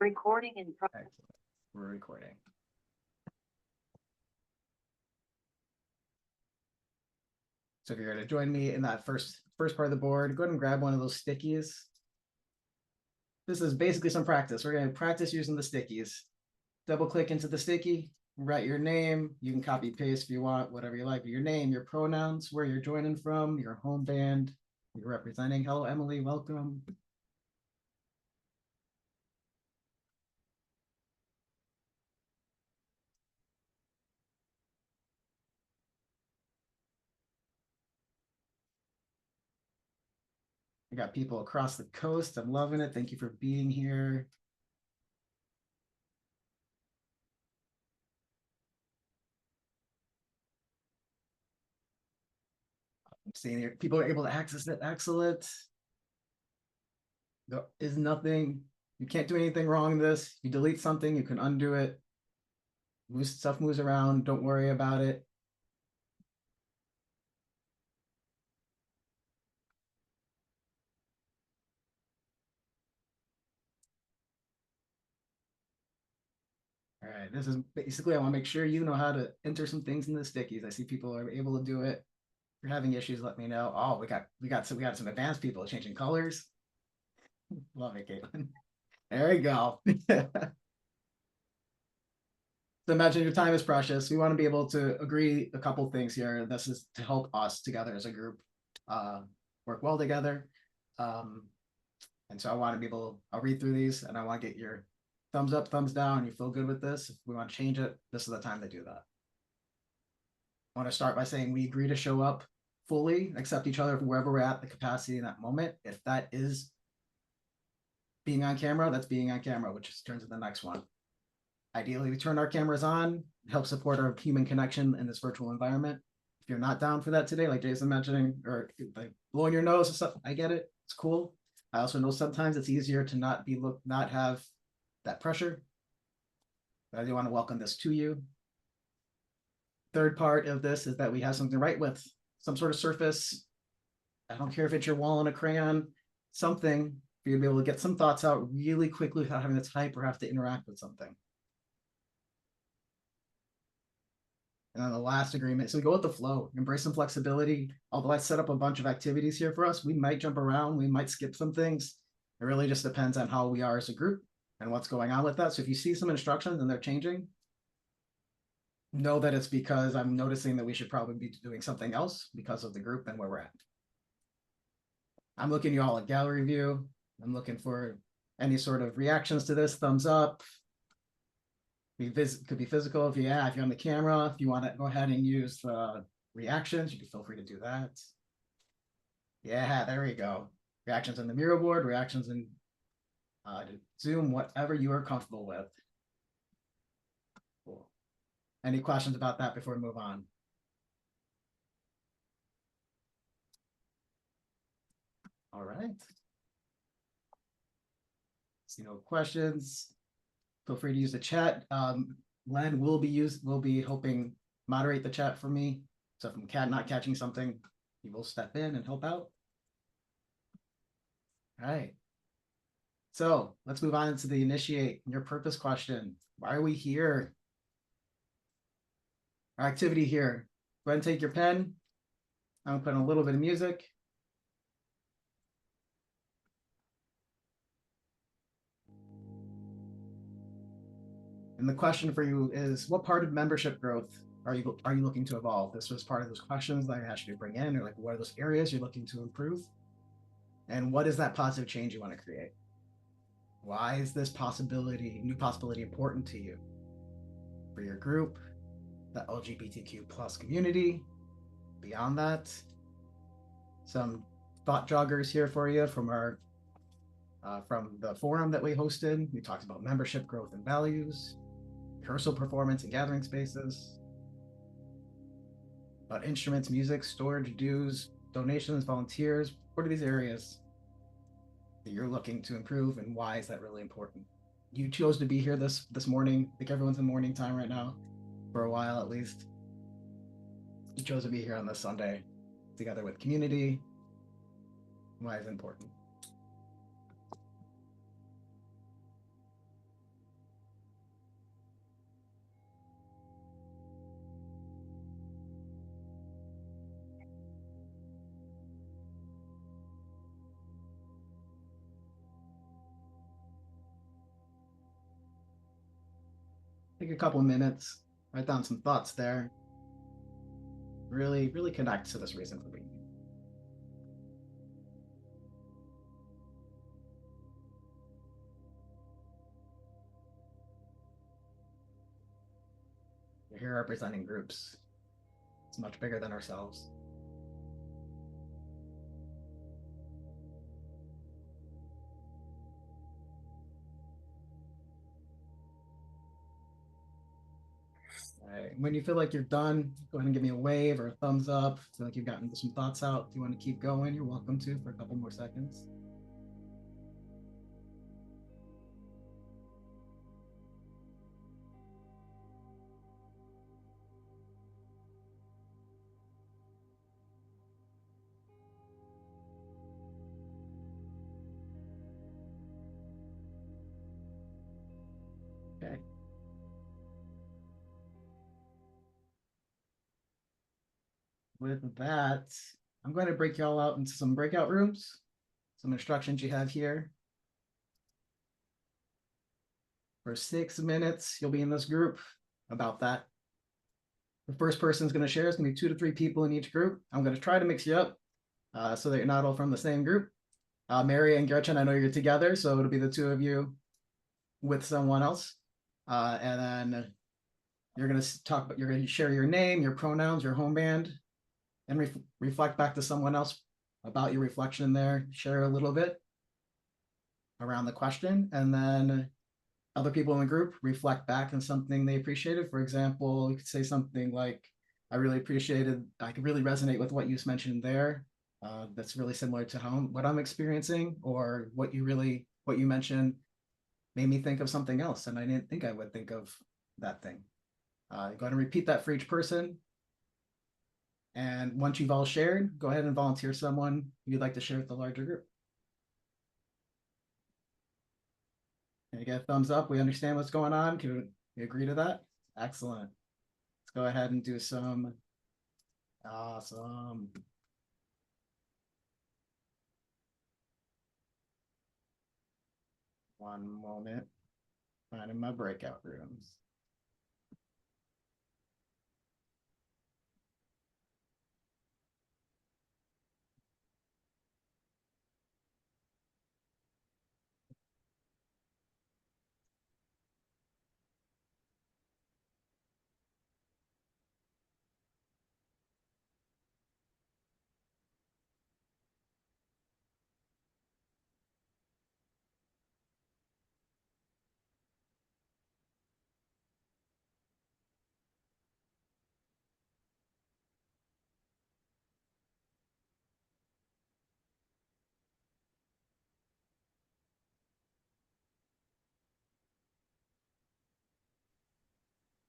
Recording in progress. Excellent. We're recording. So if you're going to join me in that first part of the board, go ahead and grab one of those stickies. This is basically some practice. We're going to practice using the stickies. Double click into the sticky, write your name. You can copy paste if you want, whatever you like. But your name, your pronouns, where you're joining from, your home band, you're representing. Hello, Emily, welcome. I got people across the coast. I'm loving it. Thank you for being here. I'm seeing here people are able to access it. Excellent. There is nothing. You can't do anything wrong in this. You delete something, you can undo it. Stuff moves around. Don't worry about it. All right, this is basically, I want to make sure you know how to enter some things in the stickies. I see people are able to do it. If you're having issues, let me know. Oh, we got some advanced people changing colors. Love it, Caitlin. There we go. So imagine your time is precious. We want to be able to agree a couple things here. This is to help us together as a group work well together. And so I want to be able, I'll read through these and I want to get your thumbs up, thumbs down. You feel good with this? If we want to change it, this is the time to do that. I want to start by saying we agree to show up fully, accept each other wherever we're at, the capacity in that moment. If that is being on camera, that's being on camera, which is turns to the next one. Ideally, we turn our cameras on, help support our human connection in this virtual environment. If you're not down for that today, like Jason mentioning, or like blowing your nose or stuff, I get it. It's cool. I also know sometimes it's easier to not have that pressure. But I do want to welcome this to you. Third part of this is that we have something to write with, some sort of surface. I don't care if it's your wall and a crayon, something for you to be able to get some thoughts out really quickly without having to type or have to interact with something. And then the last agreement, so we go with the flow, embrace some flexibility. Although I set up a bunch of activities here for us, we might jump around, we might skip some things. It really just depends on how we are as a group and what's going on with that. So if you see some instructions and they're changing, know that it's because I'm noticing that we should probably be doing something else because of the group and where we're at. I'm looking you all at gallery view. I'm looking for any sort of reactions to this, thumbs up, could be physical if you're on the camera. If you want to go ahead and use reactions, you can feel free to do that. Yeah, there we go. Reactions in the Miro board, reactions in Zoom, whatever you are comfortable with. Cool. Any questions about that before we move on? All right. See no questions. Feel free to use the chat. Len will be helping moderate the chat for me. So if I'm not catching something, he will step in and help out. All right. So let's move on to the initiate your purpose question. Why are we here? Our activity here. Go ahead and take your pen. I'm gonna put in a little bit of music. And the question for you is, what part of membership growth are you looking to evolve? This was part of those questions that I asked you to bring in, or like what are those areas you're looking to improve? And what is that positive change you want to create? Why is this new possibility important to you? For your group, the LGBTQ plus community, beyond that. Some thought joggers here for you from our from the forum that we hosted. We talked about membership growth and values, rehearsal performance and gathering spaces, about instruments, music, storage, dues, donations, volunteers. What are these areas that you're looking to improve, and why is that really important? You chose to be here this morning. I think everyone's in morning time right now, for a while at least. You chose to be here on this Sunday together with community. Why is it important? take a couple of minutes, write down some thoughts there. Really, really connect to this reason for being here. You're here representing groups. It's much bigger than ourselves. Right. When you feel like you're done, go ahead and give me a wave or a thumbs up. Feel like you've gotten some thoughts out. If you want to keep going, you're welcome to for a couple more seconds. Okay. With that, I'm going to break y'all out into some breakout rooms. Some instructions you have here. For 6 minutes, you'll be in this group. About that. The first person is going to share. It's going to be 2 to 3 people in each group. I'm going to try to mix you up so that you're not all from the same group. Mary and Gretchen, I know you're together, so it'll be the two of you with someone else. And then you're going to talk, you're going to share your name, your pronouns, your home band, and reflect back to someone else about your reflection there. Share a little bit around the question, and then other people in the group reflect back on something they appreciated. For example, you could say something like, I really appreciated, I could really resonate with what you mentioned there. That's really similar to what I'm experiencing, or what you mentioned made me think of something else, and I didn't think I would think of that thing. Go ahead and repeat that for each person. And once you've all shared, go ahead and volunteer someone you'd like to share with the larger group. Can you get a thumbs up? We understand what's going on. Can we agree to that? Excellent. Let's go ahead and do some. Awesome. One moment. Finding my breakout rooms.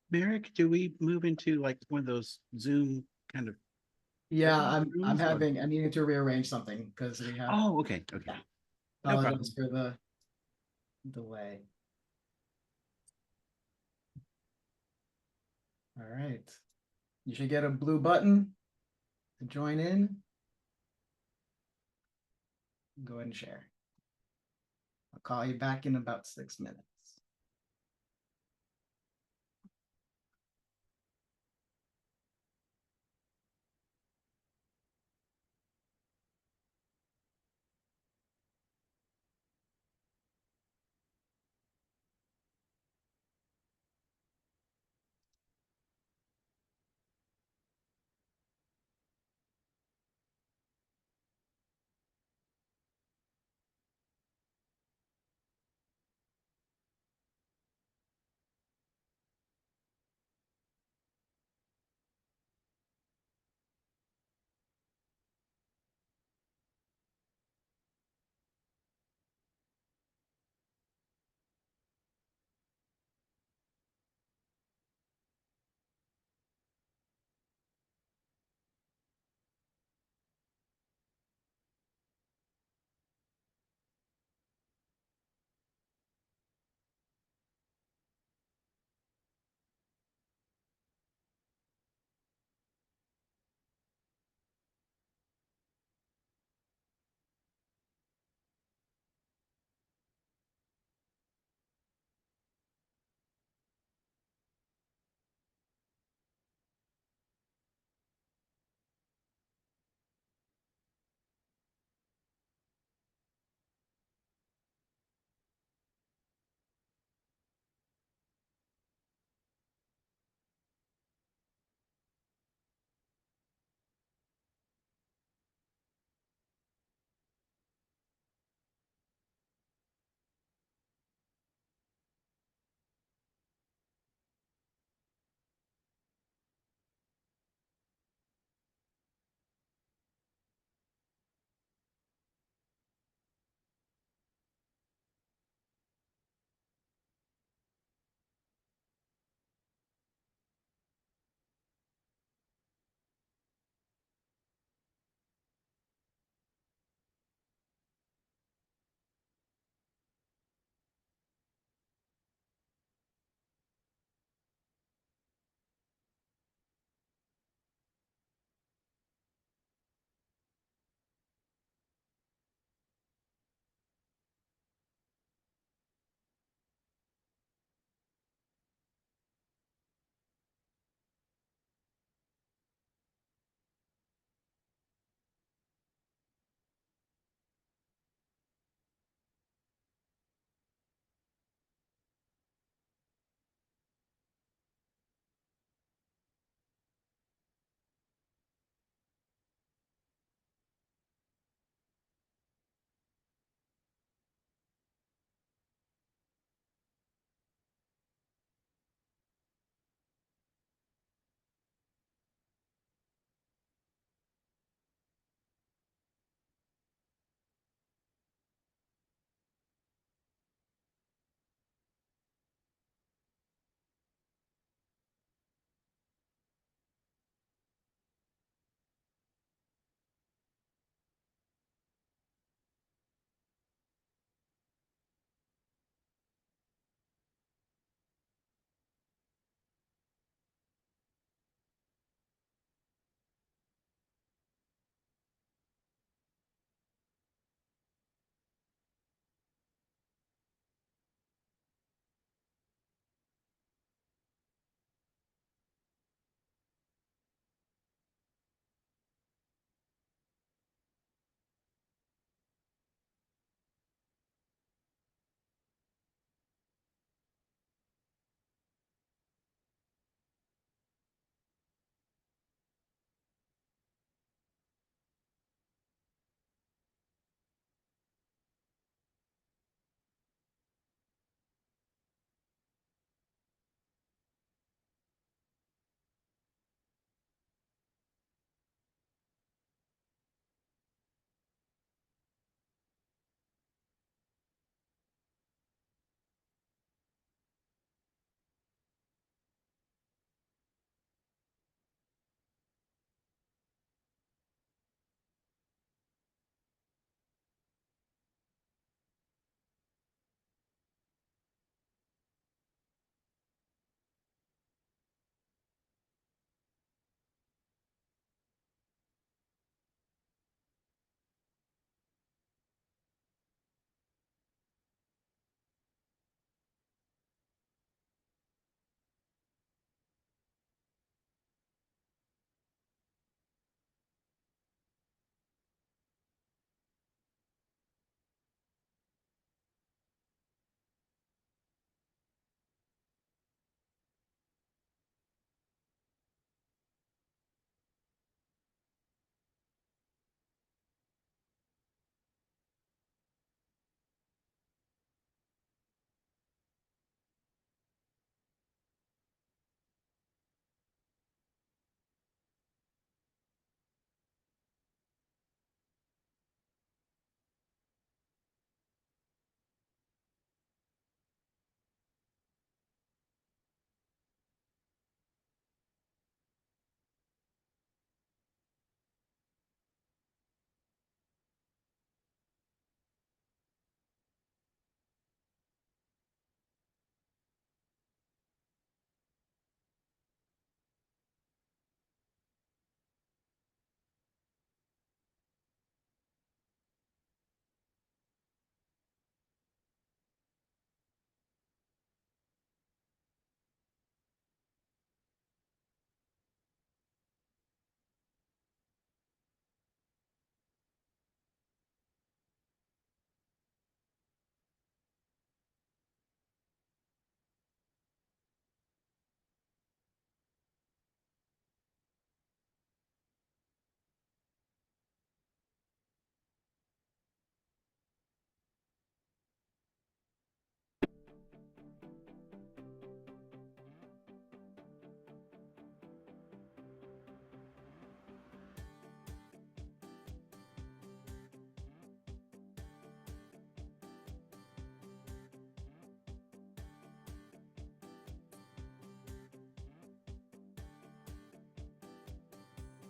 Merrick, do we move into like one of those Zoom kind of Yeah, I'm rooms, or? having I needed to rearrange something because we have. Oh, okay, okay. Yeah. No problem. Apologize for the delay. All right. You should get a blue button to join in. Go ahead and share. I'll call you back in about 6 minutes.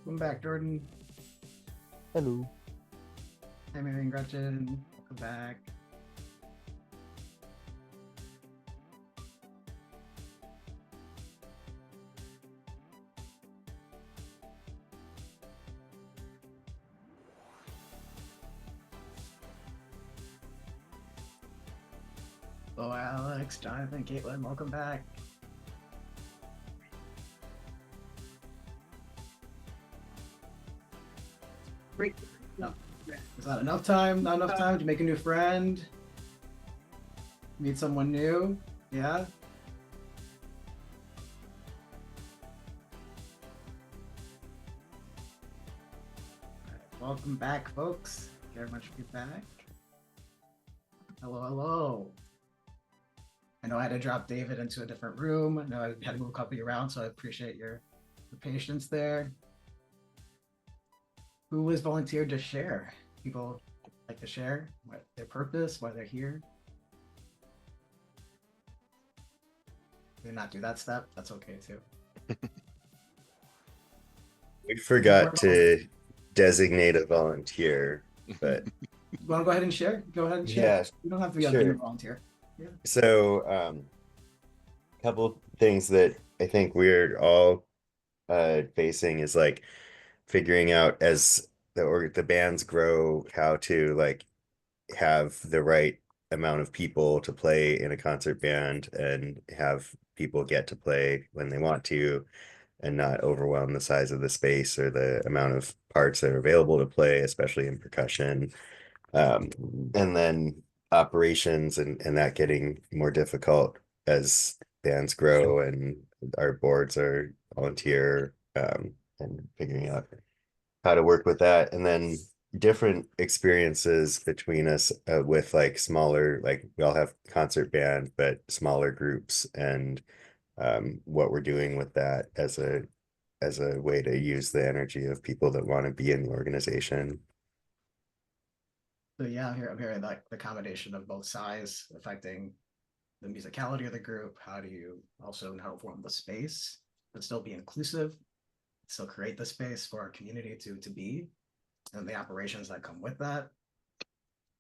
Welcome back, Jordan. Hello. Hi, Mary and Gretchen. Welcome back. Hello, Alex, Jonathan, Caitlin, welcome back. Great. No. Is that enough time? Not enough time to make a new friend? Meet someone new? Yeah? Alright, welcome back, folks. Thank you very much for being back. Hello, hello. I know I had to drop David into a different room. I know I had to move a couple around, so I appreciate your patience there. Who has volunteered to share? People like to share what their purpose, why they're here. Did not do that step. That's okay too. We forgot to designate a volunteer, but You want to go ahead and share? Go ahead and share. yeah, You don't have to be sure. a volunteer. Yeah. So a couple things that I think we're all facing is like figuring out as the bands grow how to like have the right amount of people to play in a concert band and have people get to play when they want to and not overwhelm the size of the space or the amount of parts that are available to play, especially in percussion. And then operations and that getting more difficult as bands grow and our boards are volunteer, and figuring out how to work with that. And then different experiences between us, with like smaller, like we all have concert band, but smaller groups, and what we're doing with that as a way to use the energy of people that want to be in the organization. So yeah, I'm hearing like the combination of both sides affecting the musicality of the group. How do you also know how to form the space, but still be inclusive, still create the space for our community to be, and the operations that come with that.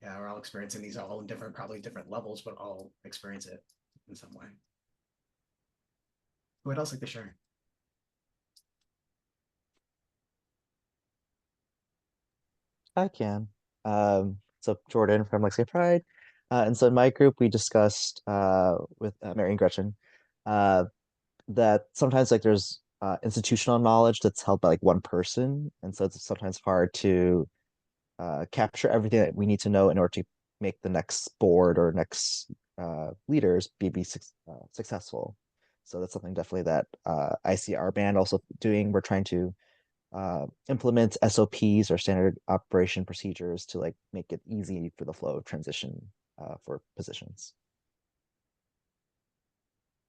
Yeah, we're all experiencing these all in different, probably different levels, but all experience it in some way. What else like to share? I can. So Jordan from Lexington Pride. And so in my group, we discussed with Mary and Gretchen that sometimes like there's institutional knowledge that's held by like one person. And so it's sometimes hard to capture everything that we need to know in order to make the next board or next leaders be successful. So that's something definitely that I see our band also doing. We're trying to implement SOPs or standard operation procedures to like make it easy for the flow of transition for positions.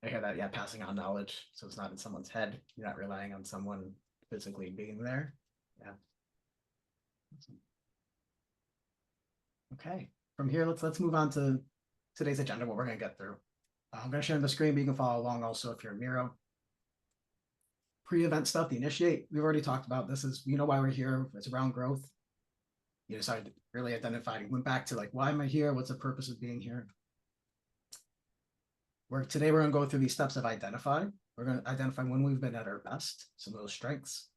I hear that, yeah, passing on knowledge. So it's not in someone's head. You're not relying on someone physically being there. Yeah. Awesome. Okay. From here, let's move on to today's agenda, what we're gonna get through. I'm gonna share the screen, but you can follow along also if you're Miro. Pre-event stuff, the initiate, we've already talked about. This is, you know why we're here. It's around growth. You decided to really identify, went back to like, why am I here? What's the purpose of being here? Today we're gonna go through these steps of identify. We're gonna identify when we've been at our best, some of those strengths.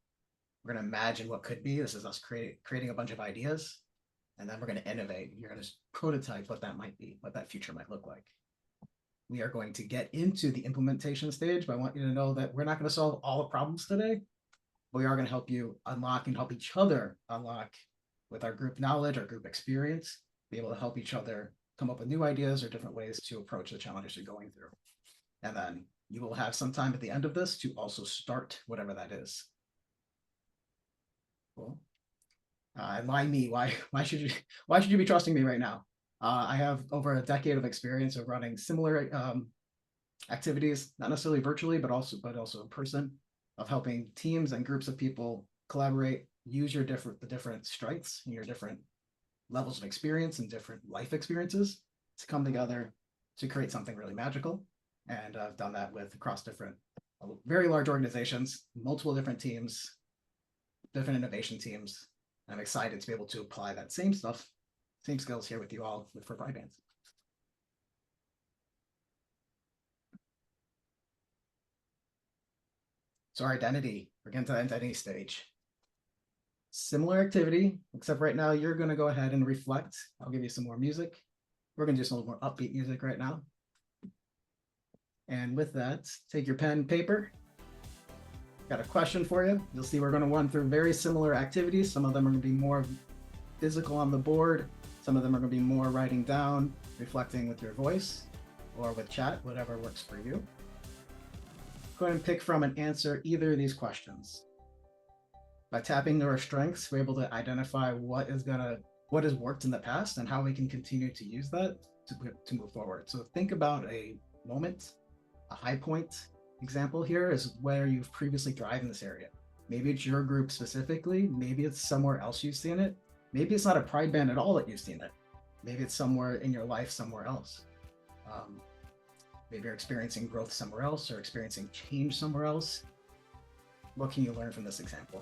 We're gonna imagine what could be. This is us creating a bunch of ideas. And then we're gonna innovate. You're gonna prototype what that might be, what that future might look like. We are going to get into the implementation stage, but I want you to know that we're not going to solve all the problems today. We are going to help you unlock and help each other unlock with our group knowledge, our group experience, be able to help each other come up with new ideas or different ways to approach the challenges you're going through. And then you will have some time at the end of this to also start whatever that is. Cool. And why me? Why should you be trusting me right now? I have over a decade of experience of running similar activities, not necessarily virtually, but also in person, of helping teams and groups of people collaborate, use the different strengths and your different levels of experience and different life experiences to come together to create something really magical. And I've done that with across different, very large organizations, multiple different teams, different innovation teams. I'm excited to be able to apply that same stuff, same skills here with you all for Pride Bands. So our identity, we're getting to the identity stage. Similar activity, except right now you're going to go ahead and reflect. I'll give you some more music. We're going to do some more upbeat music right now. And with that, take your pen and paper. Got a question for you. You'll see we're going to run through very similar activities. Some of them are going to be more physical on the board. Some of them are going to be more writing down, reflecting with your voice or with chat, whatever works for you. Go ahead and pick from and answer either of these questions. By tapping into our strengths, we're able to identify what has worked in the past and how we can continue to use that to move forward. So think about a moment, a high point example here is where you've previously thrived in this area. Maybe it's your group specifically, maybe it's somewhere else you've seen it. Maybe it's not a Pride Band at all that you've seen it. Maybe it's somewhere in your life somewhere else. Maybe you're experiencing growth somewhere else or experiencing change somewhere else. What can you learn from this example?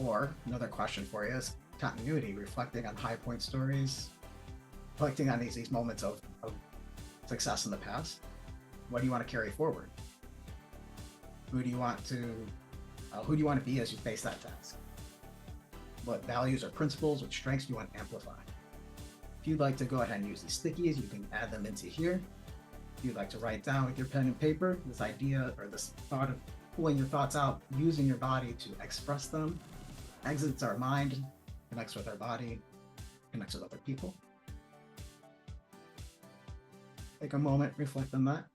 Or another question for you is continuity, reflecting on high point stories, reflecting on these moments of success in the past. What do you want to carry forward? Who do you want to be as you face that task? What values or principles, what strengths do you want to amplify? If you'd like to go ahead and use these stickies, you can add them into here. If you'd like to write down with your pen and paper, this idea or this thought of pulling your thoughts out, using your body to express them, exits our mind, connects with our body, connects with other people. Take a moment, reflect on that.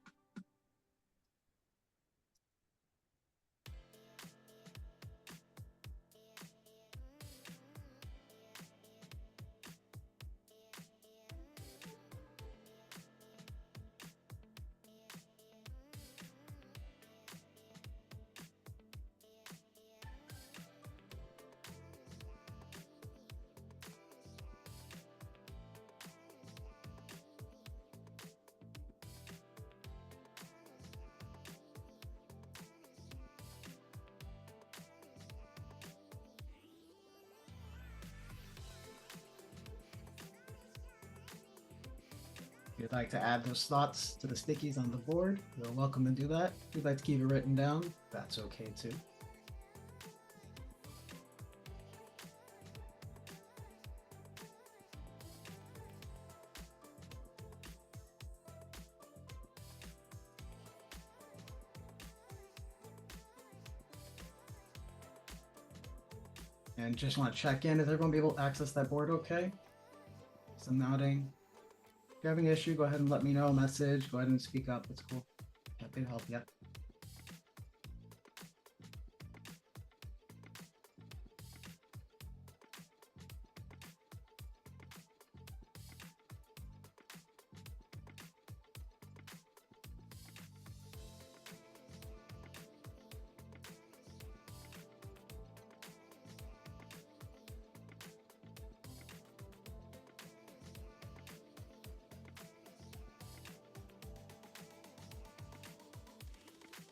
If you'd like to add those thoughts to the stickies on the board, you're welcome to do that. If you'd like to keep it written down, that's okay too. And just want to check in, is everyone be able to access that board okay? Some nodding. If you're having an issue, go ahead and let me know, message, go ahead and speak up, it's cool. Happy to help, yep.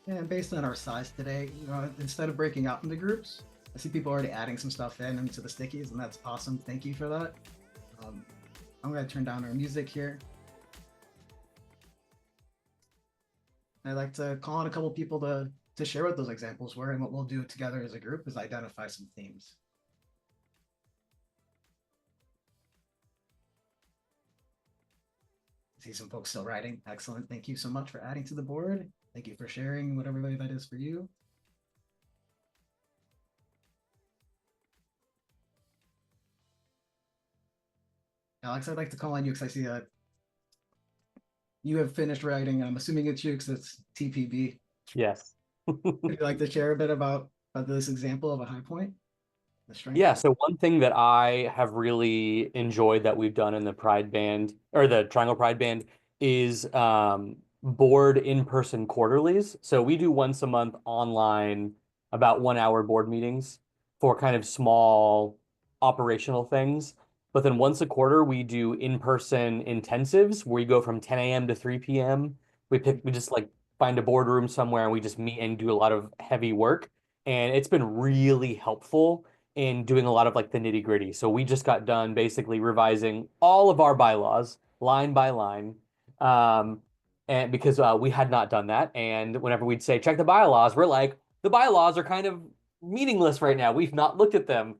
And based on our size today, instead of breaking out into groups, I see people already adding some stuff into the stickies, and that's awesome. Thank you for that. I'm going to turn down our music here. I'd like to call on a couple people to share what those examples were, and what we'll do together as a group is identify some themes. I see some folks still writing. Excellent. Thank you so much for adding to the board. Thank you for sharing whatever way that is for you. Alex, I'd like to call on you because I see that you have finished writing. I'm assuming it's you because it's TPB. Yes. Would you like to share a bit about this example of a high point? The strength? Yeah, so one thing that I have really enjoyed that we've done in the Pride Band or the Triangle Pride Band is board in-person quarterlies. So we do once a month online about 1 hour board meetings for kind of small operational things. But then once a quarter, we do in-person intensives where we go from 10 a.m. to 3 p.m. We just like find a boardroom somewhere and we just meet and do a lot of heavy work. and it's been really helpful in doing a lot of like the nitty gritty. So we just got done basically revising all of our bylaws line by line. And because we had not done that, and whenever we'd say check the bylaws, we're like, the bylaws are kind of meaningless right now. We've not looked at them.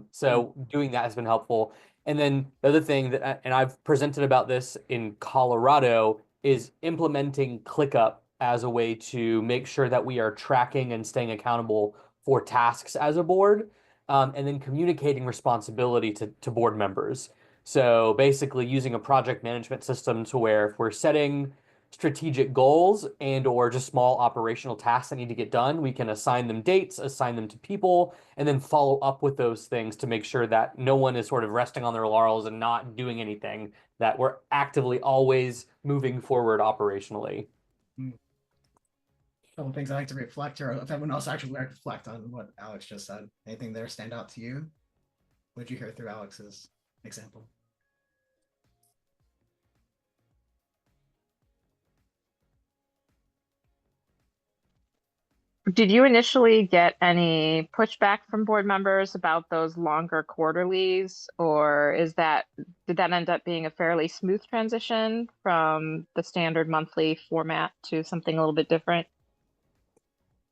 So doing that has been helpful. And then the other thing that, and I've presented about this in Colorado, is implementing ClickUp as a way to make sure that we are tracking and staying accountable for tasks as a board, and then communicating responsibility to board members. So basically using a project management system to where if we're setting strategic goals and or just small operational tasks that need to get done, we can assign them dates, assign them to people, and then follow up with those things to make sure that no one is sort of resting on their laurels and not doing anything, that we're actively always moving forward operationally. Couple things I like to reflect, or if everyone else actually like to reflect on what Alex just said. Anything there stand out to you? What did you hear through Alex's example? Did you initially get any pushback from board members about those longer quarterlies, or did that end up being a fairly smooth transition from the standard monthly format to something a little bit different?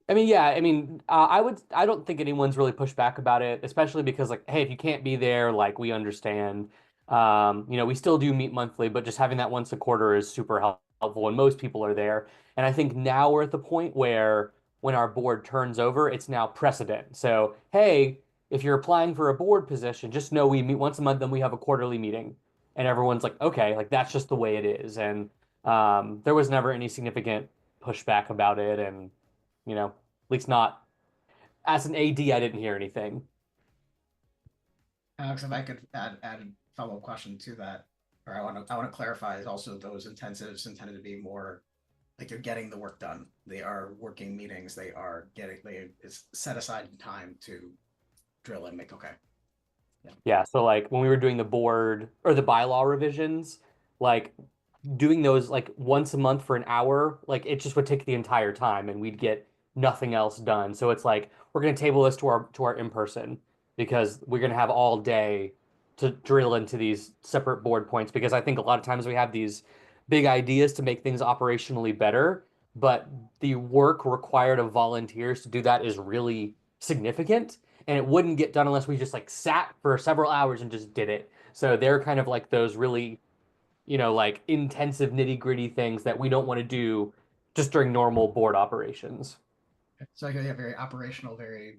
I mean, yeah, I don't think anyone's really pushed back about it, especially because like, hey, if you can't be there, like we understand. We still do meet monthly, but just having that once a quarter is super helpful and most people are there. And I think now we're at the point where when our board turns over, it's now precedent. So, hey, if you're applying for a board position, just know we meet once a month, then we have a quarterly meeting. And everyone's like, okay, like that's just the way it is. And there was never any significant pushback about it. And at least not as an AD, I didn't hear anything. Alex, if I could add a follow-up question to that, or I want to clarify, is also those intensives intended to be more like you're getting the work done. They are working meetings. It's set aside time to drill and make okay. Yeah, so like when we were doing the board or the bylaw revisions, like doing those like once a month for an hour, like it just would take the entire time and we'd get nothing else done. So it's like we're gonna table this to our in-person because we're gonna have all day to drill into these separate board points because I think a lot of times we have these big ideas to make things operationally better, but the work required of volunteers to do that is really significant and it wouldn't get done unless we just like sat for several hours and just did it. So they're kind of like those really like intensive nitty gritty things that we don't want to do just during normal board operations. So I get very operational, very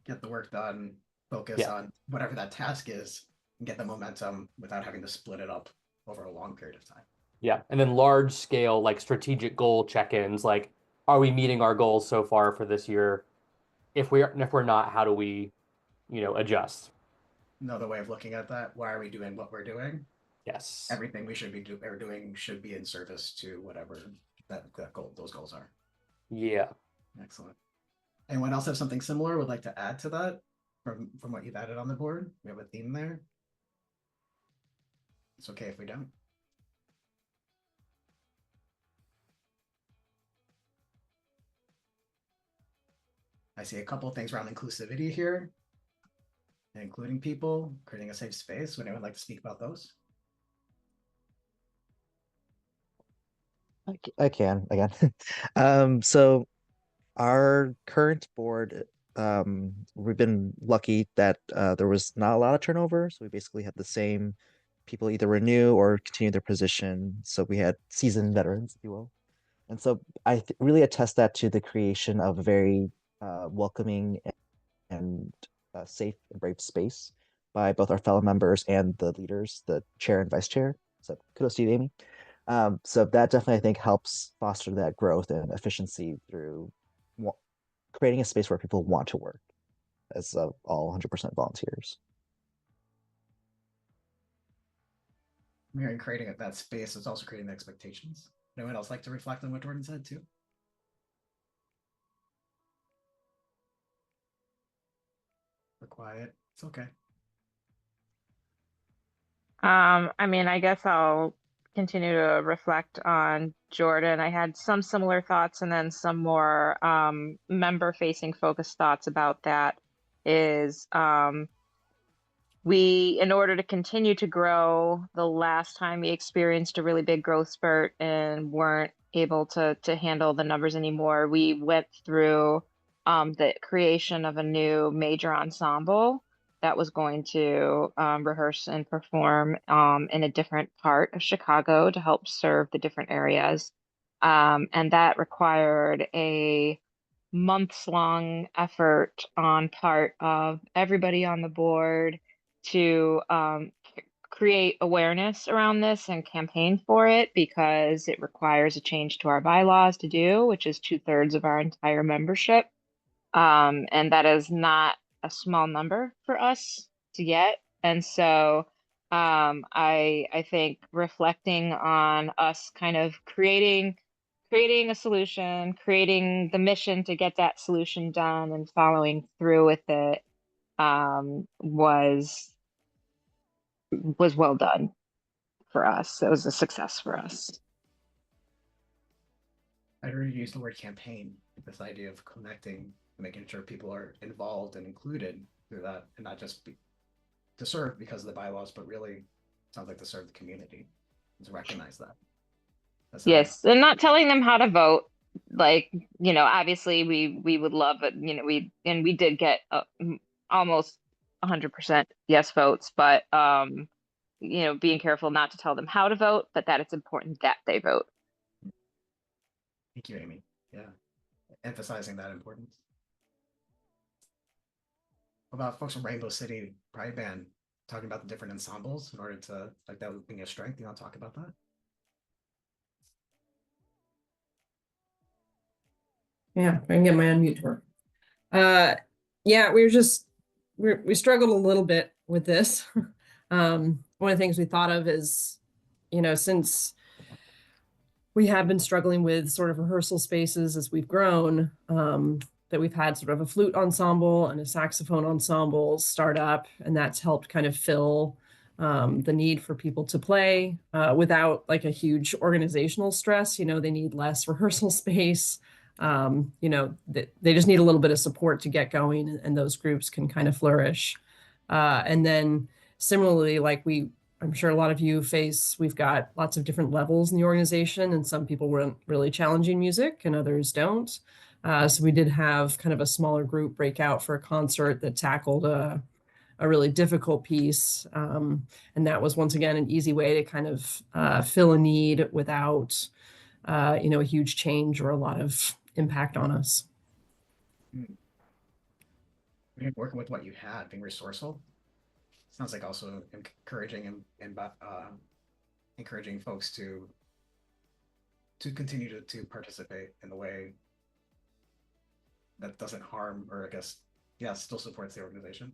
get the work done, focus Yeah. on whatever that task is, and get the momentum without having to split it up over a long period of time. Yeah. And then large scale, like strategic goal check-ins, like, are we meeting our goals so far for this year? If we're not, how do we, adjust? Another way of looking at that, why are we doing what we're doing? Yes. Everything we should be doing should be in service to whatever those goals are. Yeah. Excellent. Anyone else have something similar would like to add to that from what you've added on the board? We have a theme there. It's okay if we don't. I see a couple of things around inclusivity here, including people, creating a safe space. Would anyone like to speak about those? I can again. So our current board, we've been lucky that there was not a lot of turnover. So we basically had the same people either renew or continue their position. So we had seasoned veterans, if you will. And so I really attest that to the creation of a very welcoming and safe and brave space by both our fellow members and the leaders, the chair and vice chair. So kudos to you, Amy. So that definitely, I think, helps foster that growth and efficiency through creating a space where people want to work as all 100% volunteers. We're creating that space. It's also creating the expectations. Anyone else like to reflect on what Jordan said too? We're quiet. It's okay. I guess I'll continue to reflect on Jordan. I had some similar thoughts and then some more member facing focused thoughts about that is we, in order to continue to grow, the last time we experienced a really big growth spurt and weren't able to handle the numbers anymore, we went through the creation of a new major ensemble that was going to rehearse and perform in a different part of Chicago to help serve the different areas. And that required a months-long effort on part of everybody on the board to create awareness around this and campaign for it because it requires a change to our bylaws to do, which is 2/3 of our entire membership. And that is not a small number for us to get. And so I think reflecting on us kind of creating a solution, creating the mission to get that solution done and following through with it was well done for us. It was a success for us. I heard you use the word campaign, this idea of connecting, making sure people are involved and included through that, and not just to serve because of the bylaws, but really sounds like to serve the community, to recognize that. Yes, and not telling them how to vote. Like, obviously we would love it. We did get almost 100% yes votes, but being careful not to tell them how to vote, but that it's important that they vote. Thank you, Amy. Yeah, emphasizing that importance. What about folks from Rainbow City Pride Band talking about the different ensembles in order to like that being a strength? You want to talk about that? Yeah, I can get my unmute to work. Yeah, we struggled a little bit with this. One of the things we thought of is, since we have been struggling with sort of rehearsal spaces as we've grown, that we've had sort of a flute ensemble and a saxophone ensemble start up, and that's helped kind of fill the need for people to play without like a huge organizational stress. They need less rehearsal space. They just need a little bit of support to get going, and those groups can kind of flourish. And then similarly, I'm sure a lot of you we've got lots of different levels in the organization, and some people run really challenging music and others don't. So we did have kind of a smaller group break out for a concert that tackled a really difficult piece. And that was, once again, an easy way to kind of fill a need without, a huge change or a lot of impact on us. Working with what you had, being resourceful, sounds like also encouraging and encouraging folks to continue to participate in the way that doesn't harm, or I guess, yeah, still supports the organization.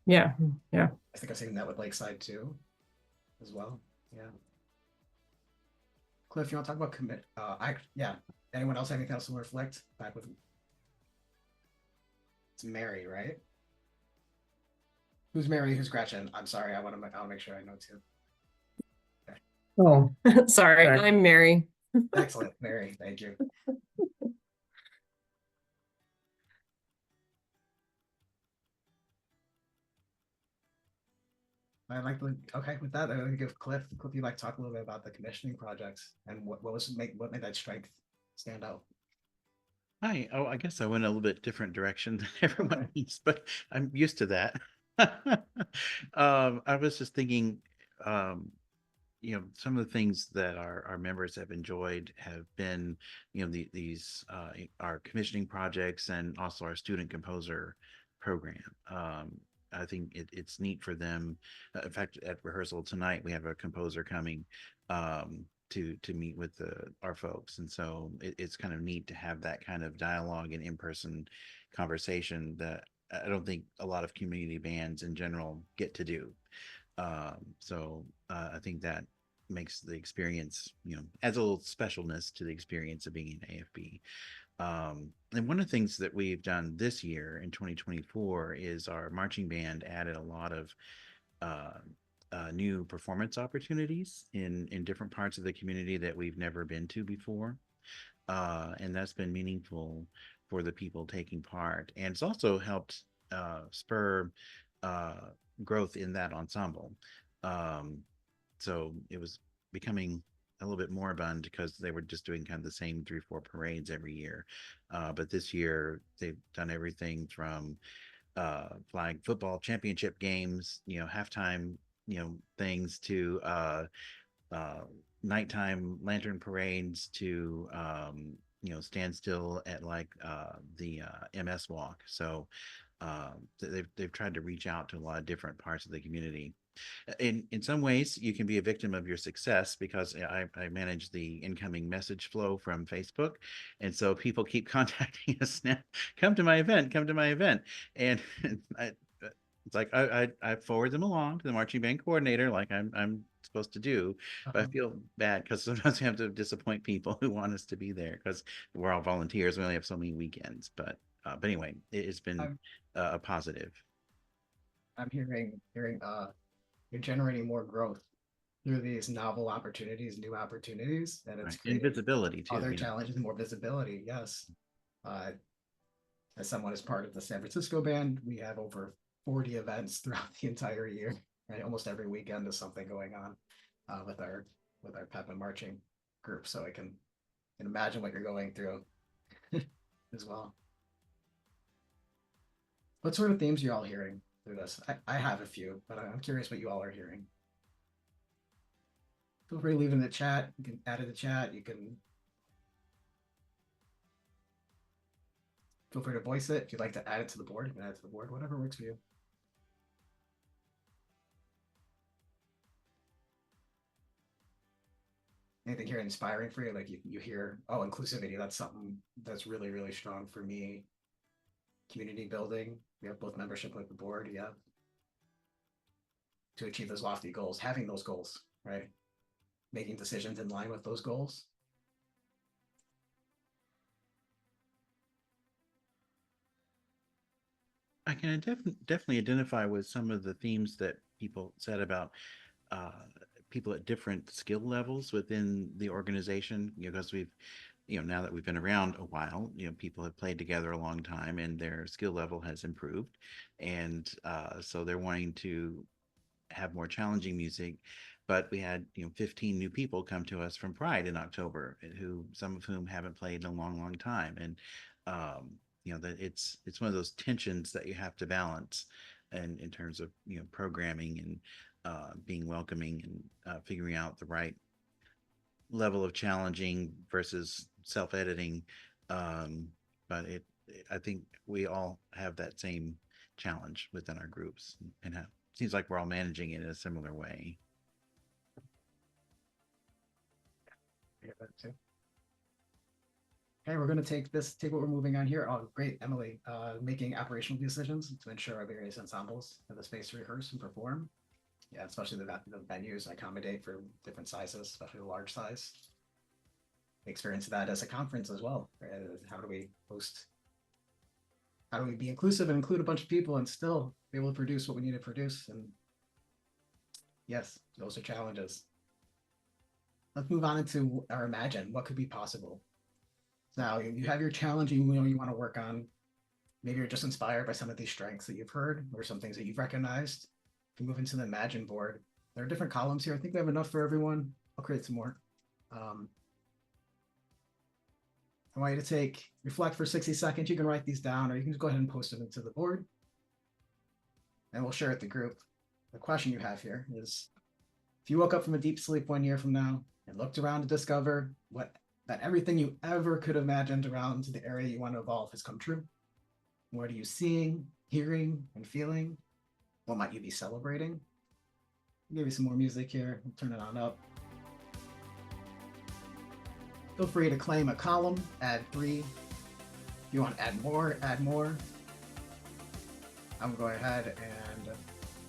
Yeah. I think I've seen that with Lakeside too, as well. Yeah. Cliff, you want to talk about commit? Yeah. Anyone else have anything else to reflect back with? It's Mary, right? Who's Mary? Who's Gretchen? I'm sorry. I want to make sure I know too. Okay. Oh, sorry. I'm Mary. Excellent, Mary. Thank you. I'd like to, okay, with that, I'm going to give Cliff, you'd like to talk a little bit about the commissioning projects and what made that strength stand out? Hi. Oh, I guess I went a little bit different direction than everyone else, but I'm used to that. I was just thinking, some of the things that our members have enjoyed have been, these our commissioning projects and also our student composer program. I think it's neat for them. In fact, at rehearsal tonight, we have a composer coming to meet with our folks, and so it's kind of neat to have that kind of dialogue and in-person conversation that I don't think a lot of community bands in general get to do. So I think that makes the experience, adds a little specialness to the experience of being an AFB. And one of the things that we've done this year in 2024 is our marching band added a lot of new performance opportunities in different parts of the community that we've never been to before. And that's been meaningful for the people taking part. And it's also helped spur uh, growth in that ensemble. Um, so it was becoming a little bit moribund because they were just doing kind of the same 3, 4 parades every year. But this year they've done everything from flag football championship games, halftime, things to uh, nighttime lantern parades to stand still at like the MS walk. So they've tried to reach out to a lot of different parts of the community. In some ways, you can be a victim of your success because I manage the incoming message flow from Facebook, and so people keep contacting us now. Come to my event, and I, it's like I forward them along to the marching band coordinator, like I'm supposed to do. But I feel bad because sometimes we have to disappoint people who want us to be there because we're all volunteers. We only have so many weekends, but anyway, it's been I'm, a positive. I'm hearing you're generating more growth through these novel opportunities, new opportunities, and it's Right. And creating visibility too. other challenges, more visibility. Yes. Uh, as someone is part of the San Francisco band, we have over 40 events throughout the entire year. Right, almost every weekend is something going on with our pep and marching group. So I can imagine what you're going through as well. What sort of themes are you all hearing through this? I have a few, but I'm curious what you all are hearing. Feel free to leave in the chat. You can add to the chat. You can feel free to voice it. If you'd like to add it to the board, you can add it to the board, whatever works for you. Anything here inspiring for you? Like you hear, oh, inclusivity, that's something that's really, really strong for me. Community building, we have both membership with the board, yeah. To achieve those lofty goals, having those goals, right? Making decisions in line with those goals. I can definitely identify with some of the themes that people said about uh, people at different skill levels within the organization. Because we've, now that we've been around a while, people have played together a long time, and their skill level has improved, and so they're wanting to have more challenging music. But we had 15 new people come to us from Pride in October, who some of whom haven't played in a long, long time, and that it's one of those tensions that you have to balance, and in terms of programming and being welcoming and figuring out the right level of challenging versus self-editing. But I think we all have that same challenge within our groups, and seems like we're all managing it in a similar way. Yeah, that too. Okay, we're going to take what we're moving on here. Oh, great, Emily. Making operational decisions to ensure our various ensembles have the space to rehearse and perform. Yeah, especially the venues accommodate for different sizes, especially the large size. Experience that as a conference as well. Right? How do we be inclusive and include a bunch of people and still be able to produce what we need to produce? And yes, those are challenges. Let's move on into our imagine. What could be possible? Now you have your challenge you want to work on. Maybe you're just inspired by some of these strengths that you've heard or some things that you've recognized. If you move into the imagine board, there are different columns here. I think we have enough for everyone. I'll create some more. I want you to reflect for 60 seconds. You can write these down, or you can just go ahead and post them into the board. And we'll share it with the group. The question you have here is, if you woke up from a deep sleep 1 year from now and looked around to discover that everything you ever could have imagined around the area you want to evolve has come true, what are you seeing, hearing, and feeling? What might you be celebrating? I'll give you some more music here. I'll turn it on up. Feel free to claim a column, add 3. If you want to add more, add more. I'm going to go ahead and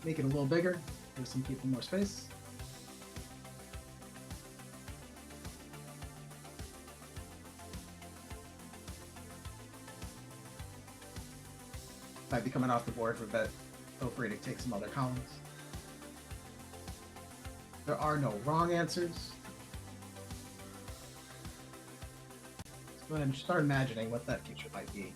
make it a little bigger, give some people more space. Might be coming off the board for a bit. Feel free to take some other columns. There are no wrong answers. Let's go ahead and start imagining what that future might be.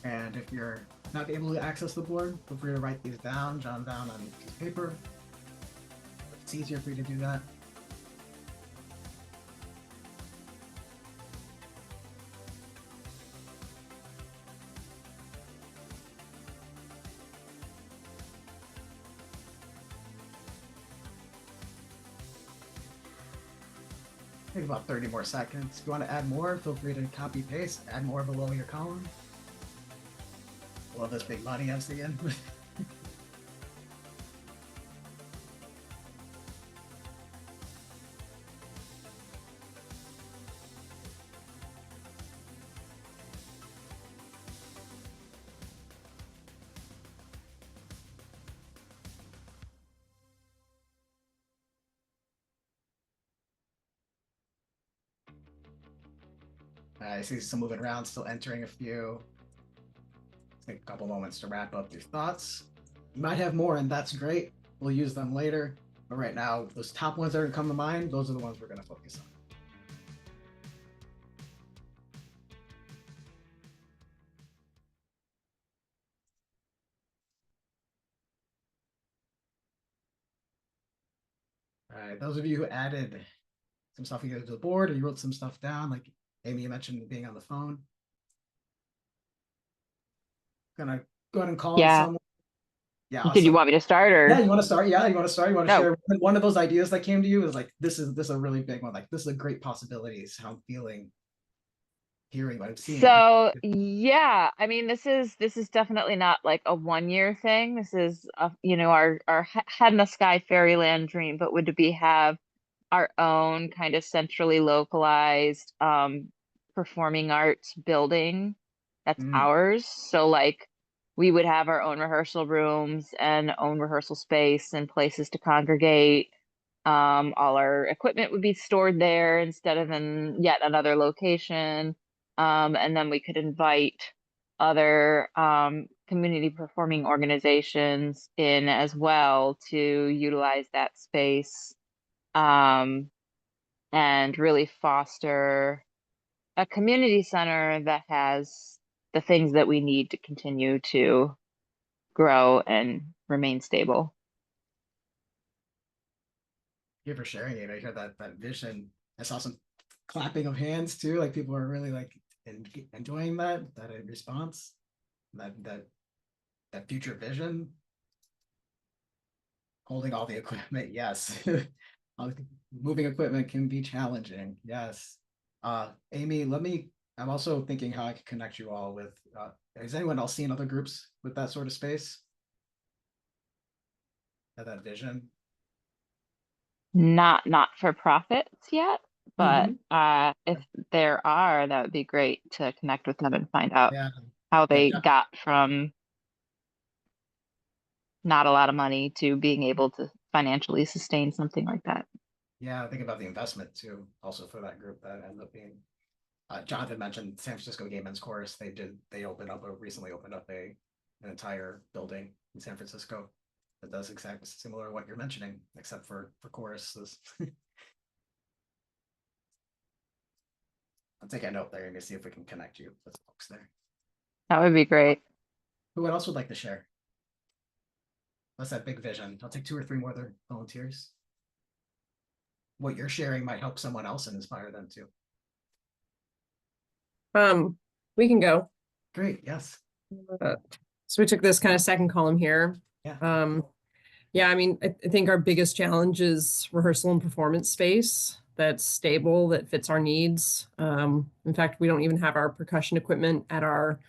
And if you're not able to access the board, feel free to write these down, jot them down on a piece of paper. It's easier for you to do that. Take about 30 more seconds. If you want to add more, feel free to copy paste, add more below your column. Love this big body house again. I see some moving around, still entering a few. Take a couple moments to wrap up your thoughts. You might have more, and that's great. We'll use them later. But right now, those top ones that are come to mind, those are the ones we're going to focus on. All right, those of you who added some stuff either to the board or you wrote some stuff down, like Amy, you mentioned being on the phone. Gonna go ahead and call on someone. Yeah. Did you want me to start, or? Yeah, you want to start? Yeah, you want to start? You want to No. share one of those ideas that came to you? Is like this is a really big one. Like this is a great possibility. Is how I'm feeling, hearing what I'm seeing. So yeah, I mean, this is definitely not like a 1 year thing. This is our head in the sky fairyland dream, but would be have our own kind of centrally localized performing arts building that's ours. So like we would have our own rehearsal rooms and own rehearsal space and places to congregate. All our equipment would be stored there instead of in yet another location. And then we could invite other community performing organizations in as well to utilize that space, and really foster a community center that has the things that we need to continue to grow and remain stable. Thank you for sharing it. I heard that vision. I saw some clapping of hands too. Like people are really like enjoying that response, that future vision. Holding all the equipment, yes. Moving equipment can be challenging, yes. Amy, I'm also thinking how I can connect you all with, has anyone else seen other groups with that sort of space? That vision? Not for profits yet, but if there are, that would be great to connect with them and find out how they got from not a lot of money to being able to financially sustain something like that. Yeah, think about the investment too, also for that group that ended up being. Jonathan mentioned San Francisco Gay Men's Chorus. They recently opened up an entire building in San Francisco that does exactly similar to what you're mentioning, except for choruses. I'll take a note there and see if we can connect you with folks there. That would be great. Who else would like to share? That's that big vision. I'll take 2 or 3 more other volunteers. What you're sharing might help someone else and inspire them too. We can go. Great, yes. So we took this kind of second column here. Yeah. Yeah, I mean, I think our biggest challenge is rehearsal and performance space that's stable, that fits our needs. In fact, we don't even have our percussion equipment at our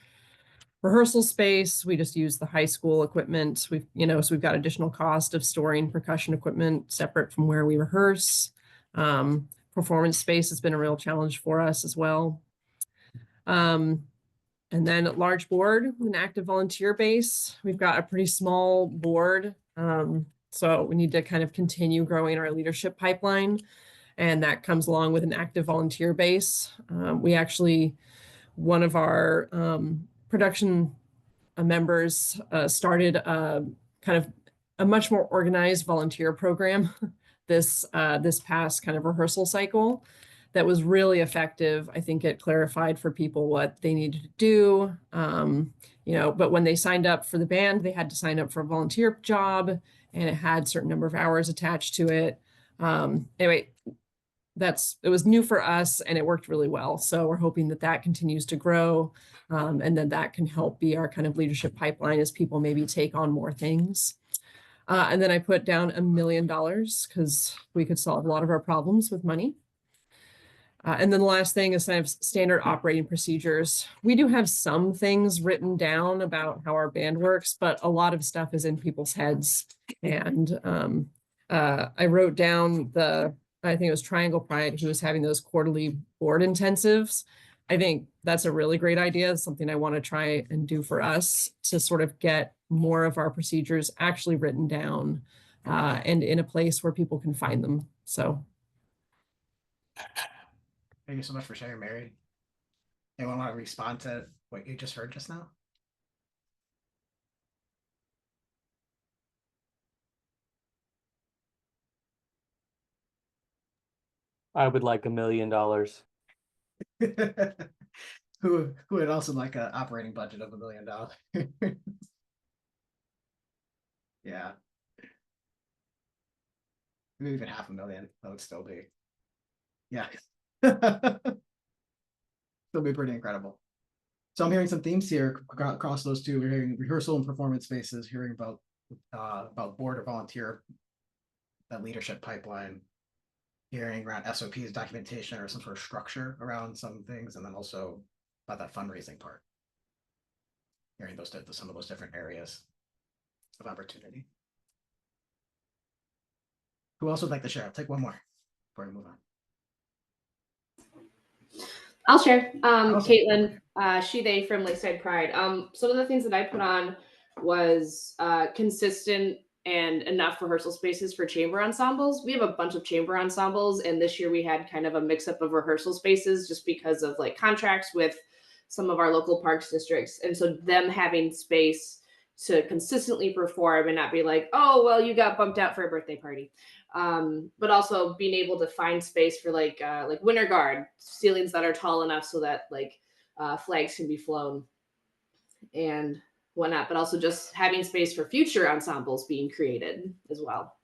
rehearsal space. We just use the high school equipment. So we've got additional cost of storing percussion equipment separate from where we rehearse. Performance space has been a real challenge for us as well. And then at large board, an active volunteer base. We've got a pretty small board. So we need to kind of continue growing our leadership pipeline. And that comes along with an active volunteer base. We actually, one of our production members started kind of a much more organized volunteer program this past kind of rehearsal cycle that was really effective. I think it clarified for people what they needed to do. But when they signed up for the band, they had to sign up for a volunteer job, and it had a certain number of hours attached to it. Anyway, it was new for us, and it worked really well. So we're hoping that continues to grow, and then that can help be our kind of leadership pipeline as people maybe take on more things. And then I put down $1 million because we could solve a lot of our problems with money. And then the last thing is kind of standard operating procedures. We do have some things written down about how our band works, but a lot of stuff is in people's heads. And I wrote down I think it was Triangle Pride, who was having those quarterly board intensives. I think that's a really great idea. It's something I want to try and do for us to sort of get more of our procedures actually written down and in a place where people can find them. So. Thank you so much for sharing, Mary. Anyone want to respond to what you just heard just now? I would like $1 million. Who would also like an operating budget of $1 million? Yeah. Maybe even $500,000. That would still be. Yeah. Still be pretty incredible. So I'm hearing some themes here across those two. We're hearing rehearsal and performance spaces, hearing about board or volunteer, that leadership pipeline, hearing around SOPs, documentation, or some sort of structure around some things, and then also about that fundraising part. Hearing some of those different areas of opportunity. Who else would like to share? I'll take one more before we move on. I'll share. Awesome. Caitlin, she, they from Lakeside Pride. Some of the things that I put on was consistent and enough rehearsal spaces for chamber ensembles. We have a bunch of chamber ensembles, and this year we had kind of a mix up of rehearsal spaces just because of like contracts with some of our local parks districts. And so them having space to consistently perform and not be like, oh, well, you got bumped out for a birthday party. But also being able to find space for like winter guard, ceilings that are tall enough so that like flags can be flown and whatnot, but also just having space for future ensembles being created as well.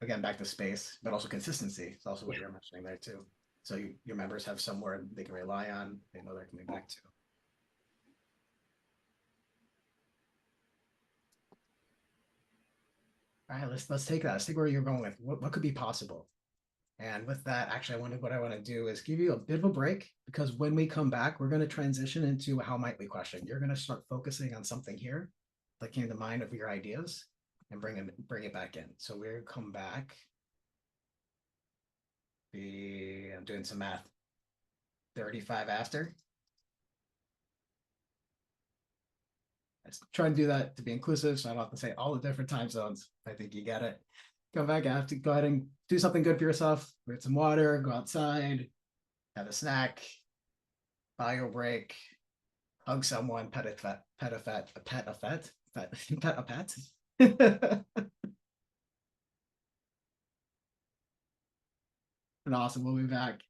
Again, back to space, but also consistency is also what you're mentioning there too. So your members have somewhere they can rely on, they know they're coming back to. All right, let's take that. Let's take where you're going with what could be possible. And with that, actually, what I want to do is give you a bit of a break, because when we come back, we're going to transition into how might we question. You're going to start focusing on something here that came to mind of your ideas and bring it back in. So we're going to come back. I'm doing some math. 35 after. Let's try and do that to be inclusive, so I don't have to say all the different time zones. I think you get it. Come back after, go ahead and do something good for yourself. Get some water, go outside, have a snack, bio break, hug someone, pet a pet. And awesome, we'll be back.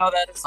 Oh, that is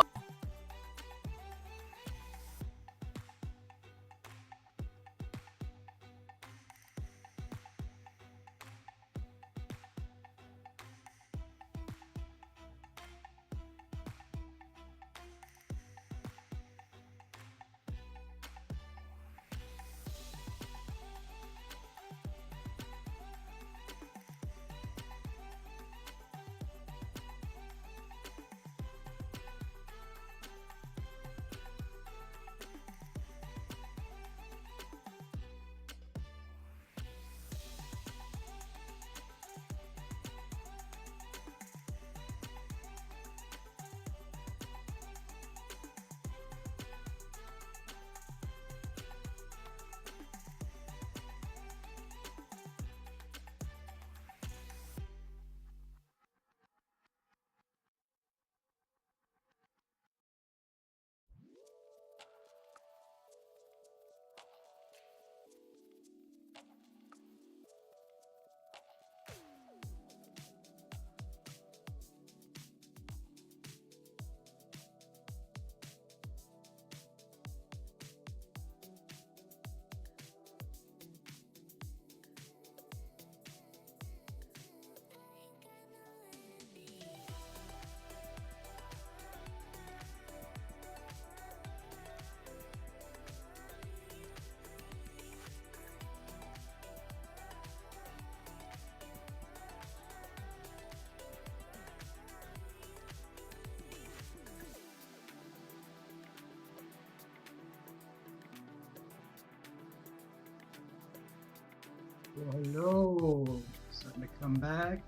Hello. Starting to come back.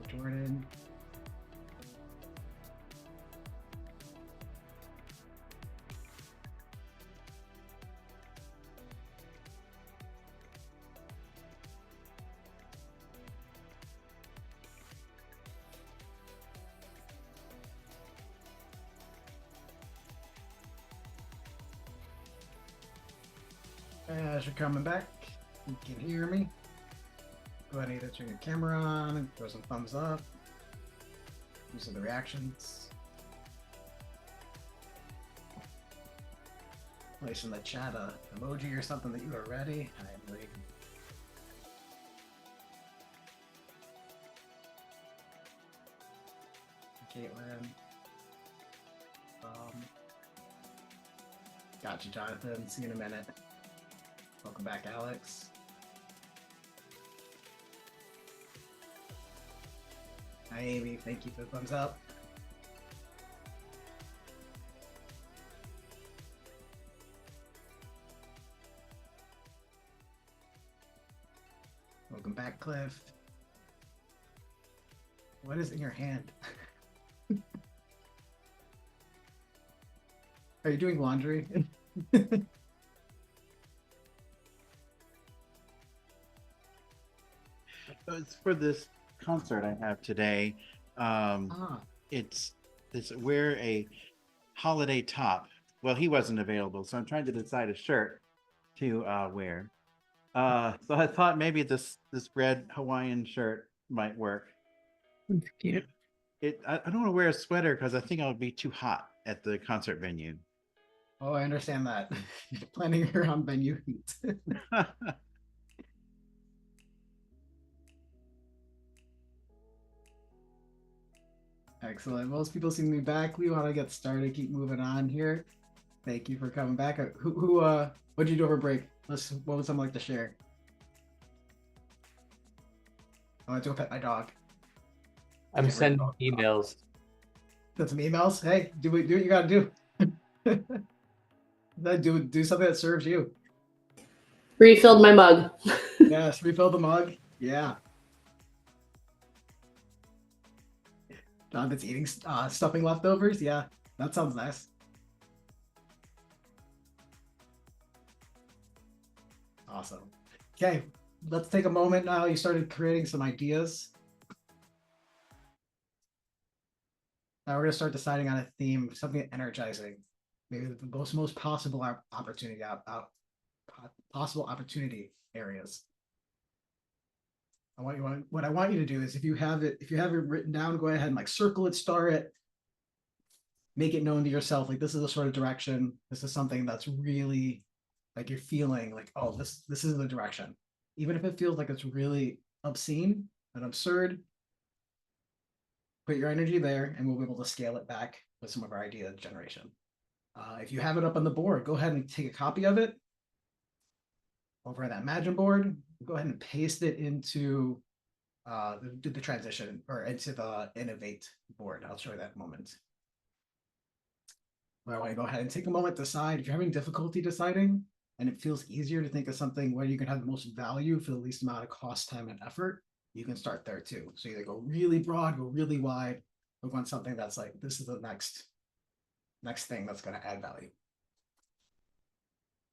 Jordan. As you're coming back, you can hear me. Go ahead and either turn your camera on, throw some thumbs up. These are the reactions. Place in the chat a emoji or something that you are ready. I am ready. Caitlin. Got you, Jonathan. See you in a minute. Welcome back, Alex. Hi, Amy. Thank you for the thumbs up. Welcome back, Cliff. What is in your hand? Are you doing laundry? It's for this concert I have today. It's wear a holiday top. Well, he wasn't available, so I'm trying to decide a shirt to wear. So I thought maybe this red Hawaiian shirt might work. That's cute. I don't want to wear a sweater because I think I'll be too hot at the concert venue. Oh, I understand that. Planning around venue heat. Excellent. Most people seem to be back. We want to get started. Keep moving on here. Thank you for coming back. What did you do over break? What would someone like to share? I went to go pet my dog. I'm Get rid of sending all- emails. Got some emails. Hey, do what you gotta do. do something that serves you. Refilled my mug. Yes, refill the mug. Yeah. Dog that's eating stuffing leftovers. Yeah, that sounds nice. Awesome. Okay, let's take a moment now. You started creating some ideas. Now we're gonna start deciding on a theme, something energizing. Maybe the most possible opportunity possible opportunity areas. What I want you to do is if you have it written down, go ahead and like circle it, star it. make it known to yourself, like this is the sort of direction, this is something that's really like you're feeling like, oh, this is the direction. Even if it feels like it's really obscene and absurd, put your energy there and we'll be able to scale it back with some of our idea generation. If you have it up on the board, go ahead and take a copy of it over that Imagine board. Go ahead and paste it into the transition or into the Innovate board. I'll show you that in a moment. But I want to go ahead and take a moment to decide if you're having difficulty deciding and it feels easier to think of something where you can have the most value for the least amount of cost, time, and effort, you can start there too. So either go really broad, go really wide, or want something that's like, this is the next thing that's going to add value.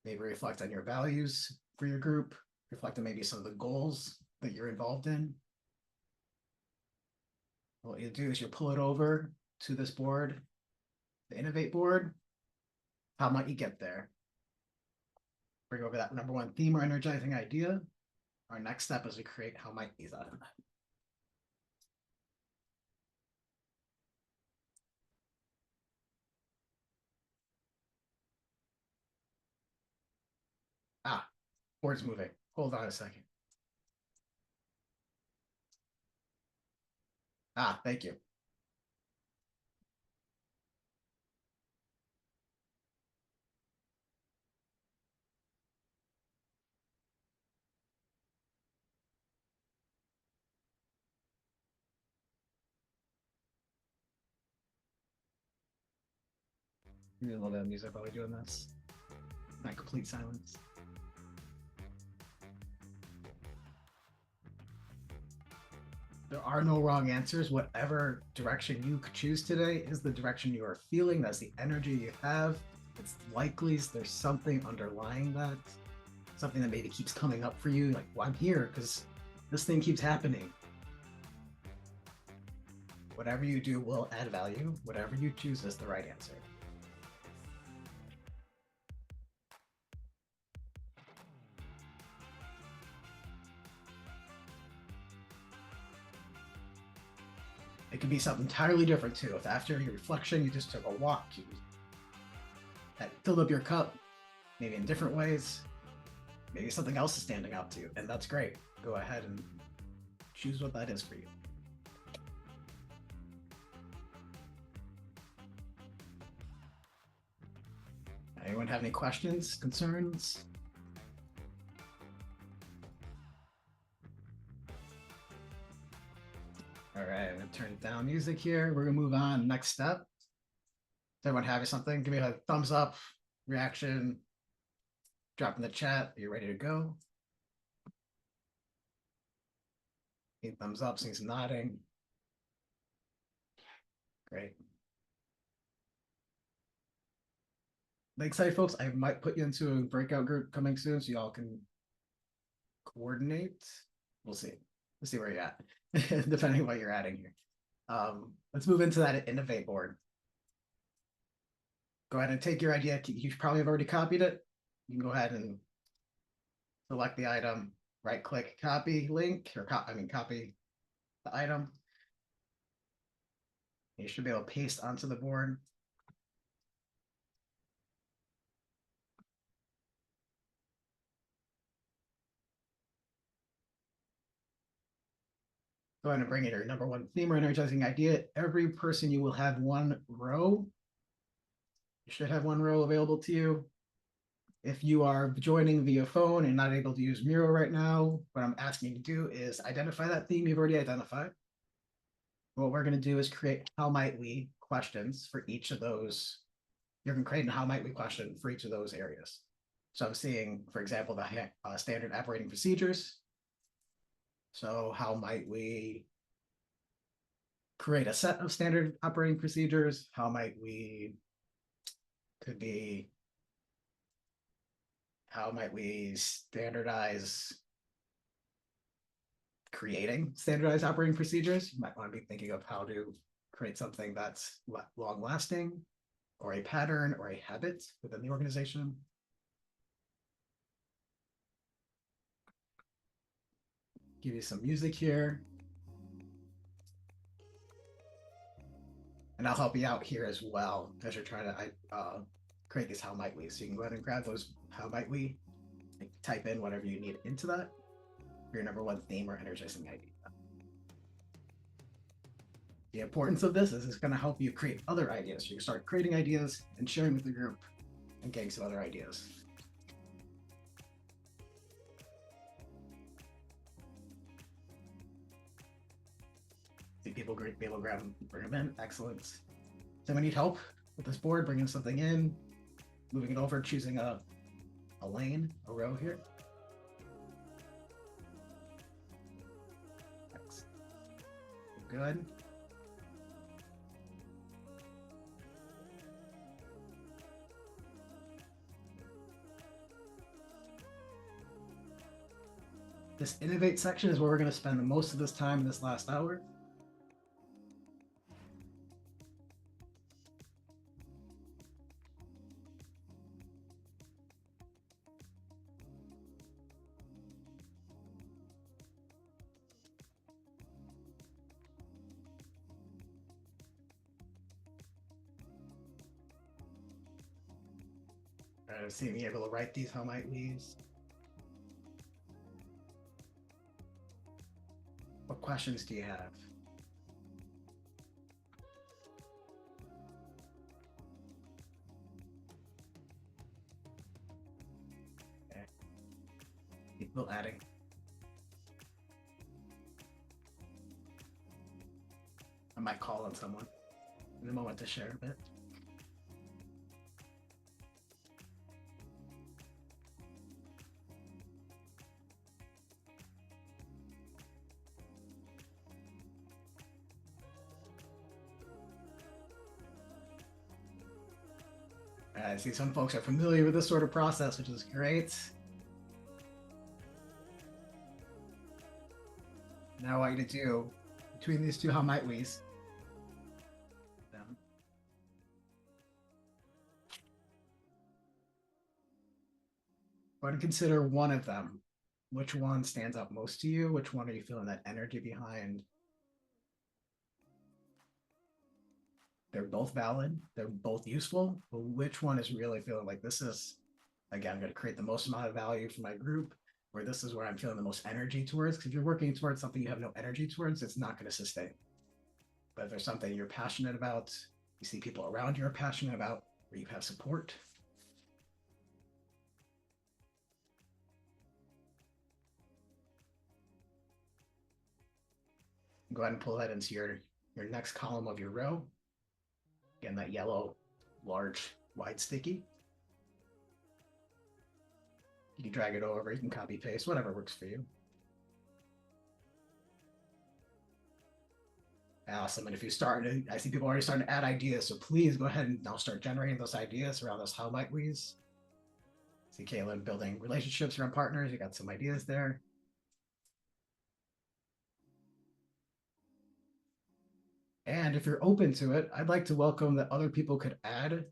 Maybe reflect on your values for your group, reflect on maybe some of the goals that you're involved in. What you do is you pull it over to this board, the Innovate board. How might you get there? Bring over that number one theme or energizing idea. Our next step is to create how might these out of that. Board's moving. Hold on a second. Thank you. Give me a little bit of music while we're doing this. Not complete silence. There are no wrong answers. Whatever direction you choose today is the direction you are feeling. That's the energy you have. It's likely there's something underlying that, something that maybe keeps coming up for you. Like, well, I'm here because this thing keeps happening. Whatever you do will add value. Whatever you choose is the right answer. It could be something entirely different too. If after your reflection, you just took a walk, you that filled up your cup, maybe in different ways, maybe something else is standing out to you, and that's great. Go ahead and choose what that is for you. Anyone have any questions, concerns? All right, I'm gonna turn down music here. We're gonna move on. Next step. Does everyone have something? Give me a thumbs up, reaction, drop in the chat. Are you ready to go? Eight thumbs up, seeing some nodding. Great. Excited, folks. I might put you into a breakout group coming soon so y'all can coordinate. We'll see. We'll see where you're at, depending on what you're adding here. Let's move into that Innovate board. Go ahead and take your idea. You probably have already copied it. You can go ahead and select the item, right click, copy link, or copy the item. You should be able to paste onto the board. Go ahead and bring in your number one theme or energizing idea. Every person, you will have one row. You should have one row available to you. If you are joining via phone and not able to use Miro right now, what I'm asking you to do is identify that theme you've already identified. What we're going to do is create how might we questions for each of those. You're going to create a how might we question for each of those areas. So I'm seeing, for example, the standard operating procedures. So how might we create a set of standard operating procedures? How might we standardize creating standardized operating procedures? You might want to be thinking of how to create something that's long lasting, or a pattern or a habit within the organization. Give you some music here. And I'll help you out here as well as you're trying to create these how might we. So you can go ahead and grab those how might we, like, type in whatever you need into that, your number one theme or energizing idea. The importance of this is it's going to help you create other ideas. You can start creating ideas and sharing with the group and getting some other ideas. See people be able to grab them, bring them in. Excellent. Does anyone need help with this board, bringing something in, moving it over, choosing a lane, a row here? Excellent. Good. This innovate section is where we're going to spend most of this time in this last hour. See me able to write these how might we's. What questions do you have? Okay. People adding. I might call on someone in a moment to share a bit. I see some folks are familiar with this sort of process, which is great. Now what I need to do between these two how might we's. Go ahead and consider one of them. Which one stands out most to you? Which one are you feeling that energy behind? They're both valid. They're both useful. But which one is really feeling like this is, again, going to create the most amount of value for my group, or this is where I'm feeling the most energy towards? Because if you're working towards something you have no energy towards, it's not going to sustain. But if there's something you're passionate about, you see people around you are passionate about, where you have support. Go ahead and pull that into your next column of your row. Again, that yellow, large, wide sticky. You can drag it over, you can copy paste, whatever works for you. Awesome. And if you start, I see people already starting to add ideas, so please go ahead and now start generating those ideas around those how might we's. See Kaylin building relationships around partners. You got some ideas there. And if you're open to it, I'd like to welcome that other people could add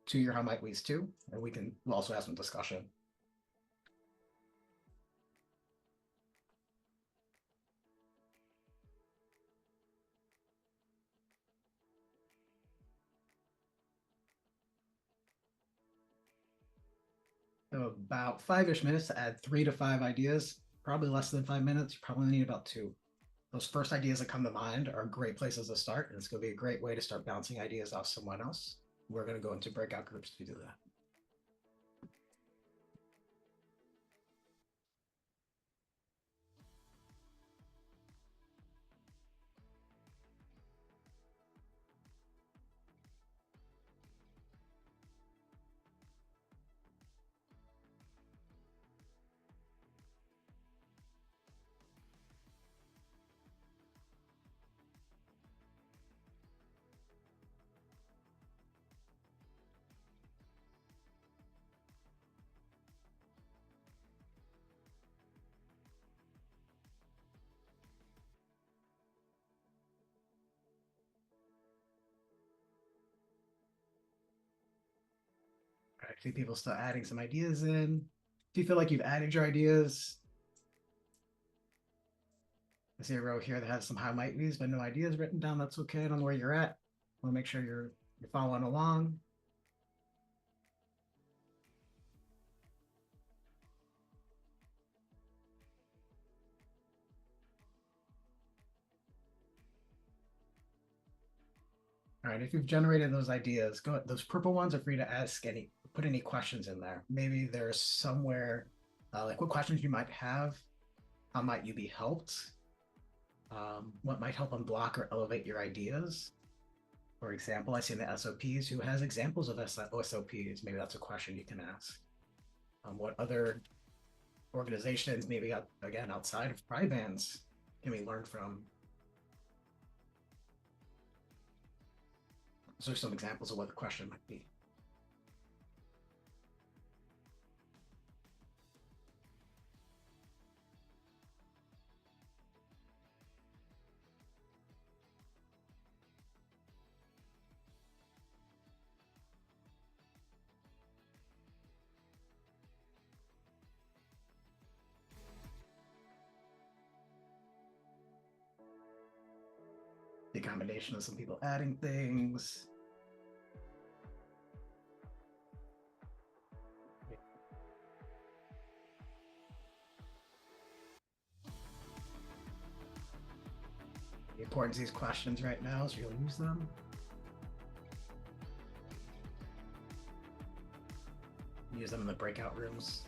to your how might we's too, and we'll also have some discussion. So about 5-ish minutes to add 3 to 5 ideas, probably less than 5 minutes. You probably need about 2. Those first ideas that come to mind are great places to start, and it's going to be a great way to start bouncing ideas off someone else. We're going to go into breakout groups to do that. I see people still adding some ideas in. If you feel like you've added your ideas, I see a row here that has some how might be's, but no ideas written down. That's okay. I don't know where you're at. Want to make sure you're following along. All right, if you've generated those ideas, go. Those purple ones are free to ask put any questions in there. Maybe there's somewhere like what questions you might have. How might you be helped? What might help unblock or elevate your ideas? For example, I see in the SOPs who has examples of SOPs. Maybe that's a question you can ask. What other organizations, maybe again outside of pride bands, can we learn from? Those are some examples of what the question might be. The combination of some people adding things. The importance of these questions right now is you'll use them. Use them in the breakout rooms.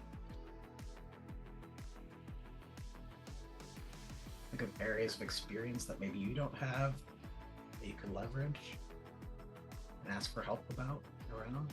Think of areas of experience that maybe you don't have that you could leverage and ask for help about around.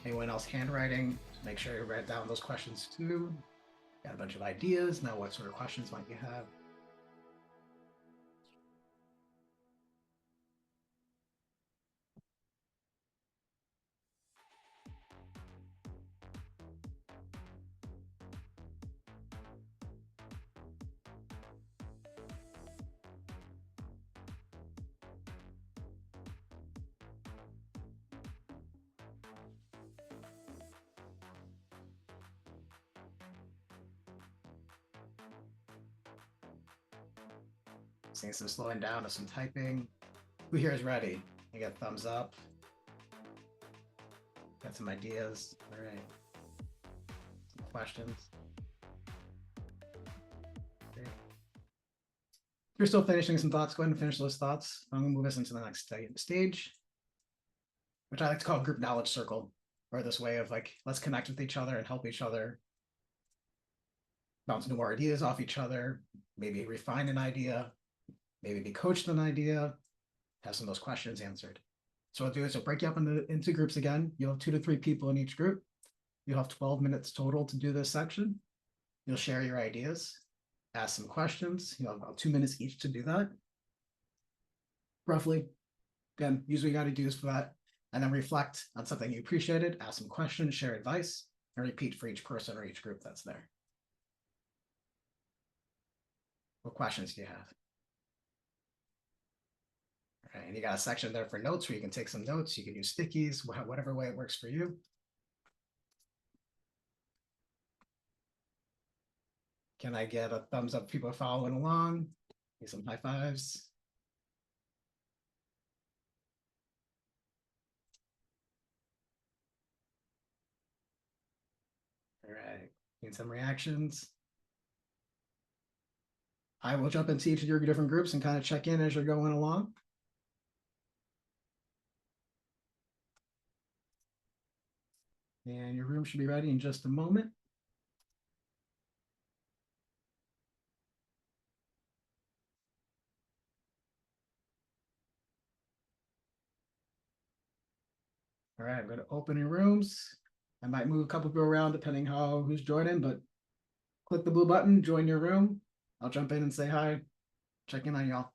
Anyone else handwriting? Make sure you write down those questions too. Got a bunch of ideas. Now, what sort of questions might you have? Seeing some slowing down of some typing. Who here is ready? You got thumbs up. Got some ideas. All right. Some questions. Great. If you're still finishing some thoughts, go ahead and finish those thoughts. I'm gonna move us into the next stage, which I like to call group knowledge circle, or this way of like, let's connect with each other and help each other bounce new ideas off each other, maybe refine an idea, maybe be coached an idea, have some of those questions answered. So what I'll do is I'll break you up into groups again. You'll have 2 to 3 people in each group. You'll have 12 minutes total to do this section. You'll share your ideas, ask some questions. You'll have about 2 minutes each to do that. Roughly. Again, usually you got to do this for that. And then reflect on something you appreciated, ask some questions, share advice, and repeat for each person or each group that's there. What questions do you have? All right, and you got a section there for notes where you can take some notes. You can use stickies, whatever way it works for you. Can I get a thumbs up? People are following along. Get some high fives. All right, need some reactions. I will jump into each of your different groups and kind of check in as you're going along. And your room should be ready in just a moment. All right, I'm going to open your rooms. I might move a couple people around depending how who's joining, but click the blue button, join your room. I'll jump in and say hi, check in on y'all.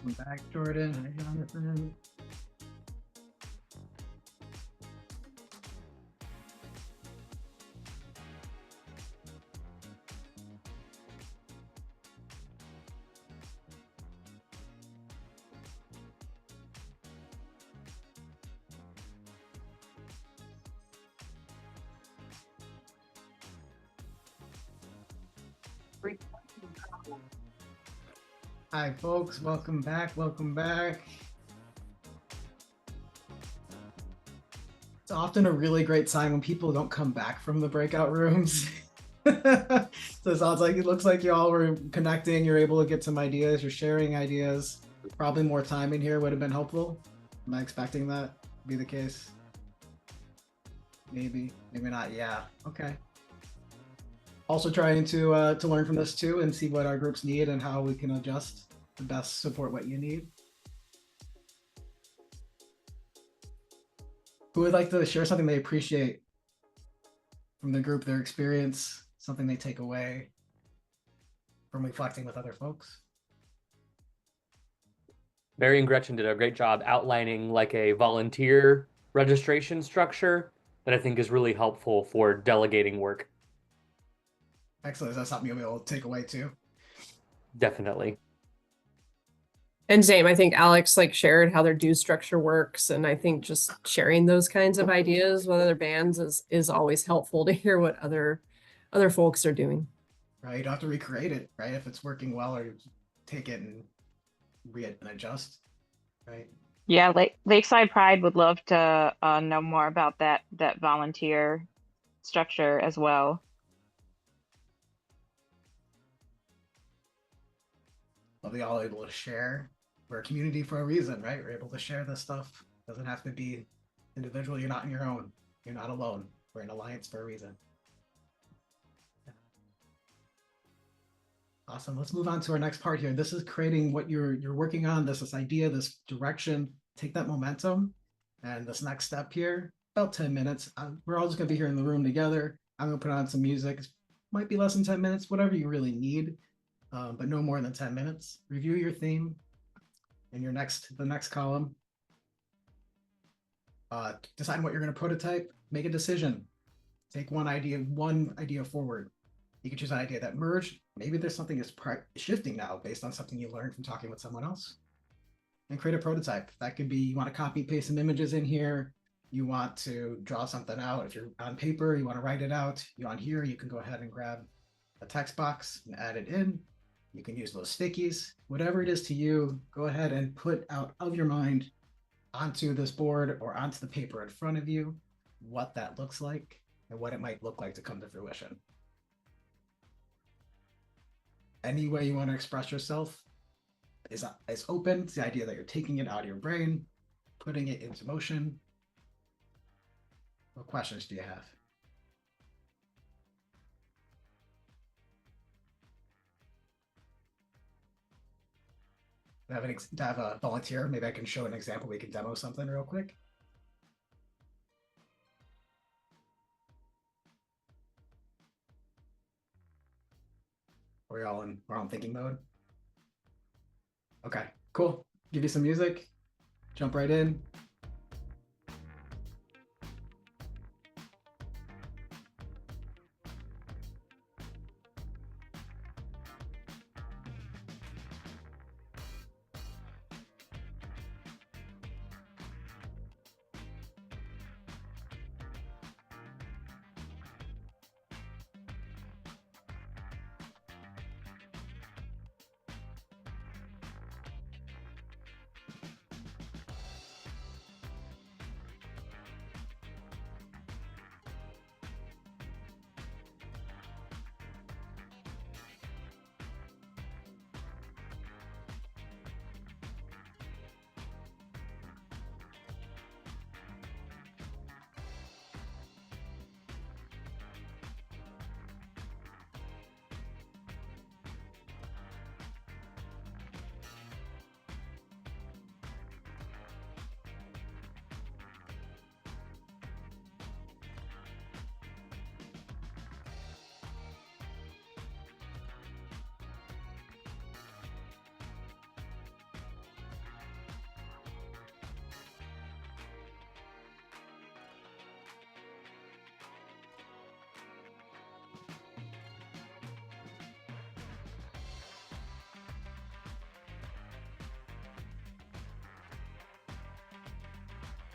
Welcome back, Jordan. Hi, Jonathan. Hi, folks. Welcome back. Welcome back. It's often a really great sign when people don't come back from the breakout rooms. So it sounds like it looks like you all were connecting. You're able to get some ideas. You're sharing ideas. Probably more time in here would have been helpful. Am I expecting that to be the case? Maybe, maybe not. Yeah. Okay. Also trying to learn from this too and see what our groups need and how we can adjust to best support what you need. Who would like to share something they appreciate from the group, their experience, something they take away from reflecting with other folks? Mary and Gretchen did a great job outlining like a volunteer registration structure that I think is really helpful for delegating work. Excellent. Is that something you'll be able to take away too? Definitely. And same, I think Alex like shared how their due structure works, and I think just sharing those kinds of ideas with other bands is always helpful to hear what other folks are doing. Right. You don't have to recreate it, right? If it's working well, or you take it and adjust, right? Yeah, Lakeside Pride would love to know more about that volunteer structure as well. Well, we all able to share. We're a community for a reason, right? We're able to share this stuff. Doesn't have to be individual. You're not on your own. You're not alone. We're an alliance for a reason. Awesome. Let's move on to our next part here. This is creating what you're working on. This idea, this direction. Take that momentum, and this next step here. About 10 minutes. We're all just gonna be here in the room together. I'm gonna put on some music. It might be less than 10 minutes, whatever you really need, but no more than 10 minutes. Review your theme in the next column. Decide what you're going to prototype. Make a decision. Take one idea forward. You can choose an idea that merged. Maybe there's something that's shifting now based on something you learned from talking with someone else. And create a prototype. That could be you want to copy paste some images in here. You want to draw something out. If you're on paper, you want to write it out. You on here, you can go ahead and grab a text box and add it in. You can use those stickies, whatever it is to you, go ahead and put out of your mind onto this board or onto the paper in front of you, what that looks like and what it might look like to come to fruition. Any way you want to express yourself is open. It's the idea that you're taking it out of your brain, putting it into motion. What questions do you have? To have a volunteer, maybe I can show an example. We can demo something real quick. We're all in thinking mode. Okay, cool. Give you some music. Jump right in.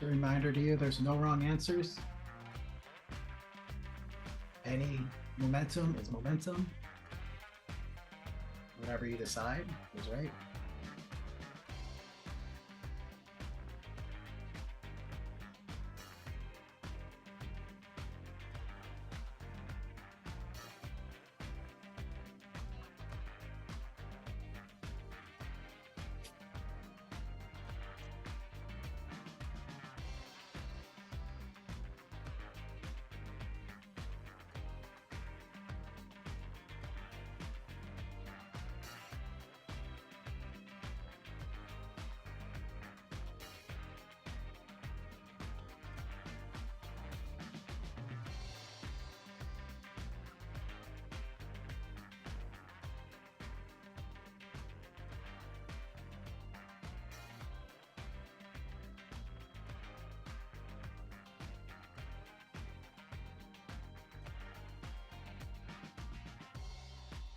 A reminder to you, there's no wrong answers. Any momentum is momentum. Whatever you decide is right.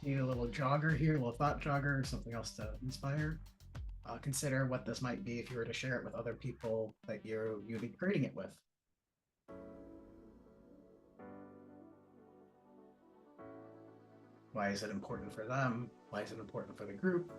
Need a little jogger here, a little thought jogger, something else to inspire. Consider what this might be if you were to share it with other people that you'd be creating it with. Why is it important for them? Why is it important for the group?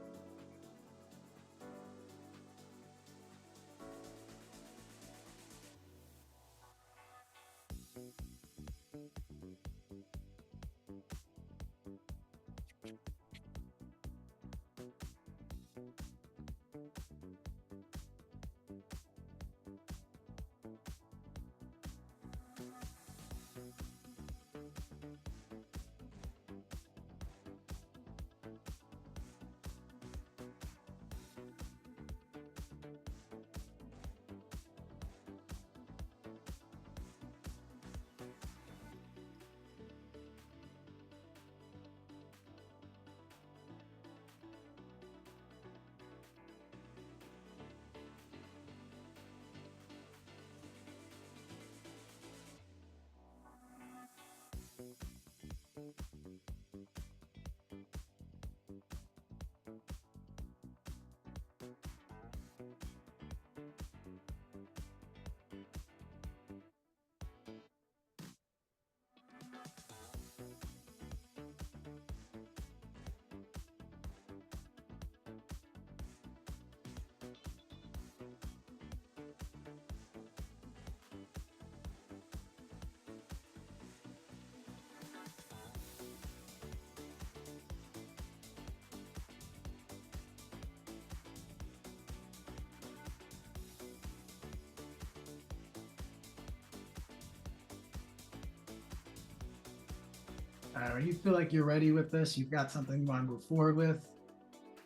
When you feel like you're ready with this, you've got something you want to move forward with,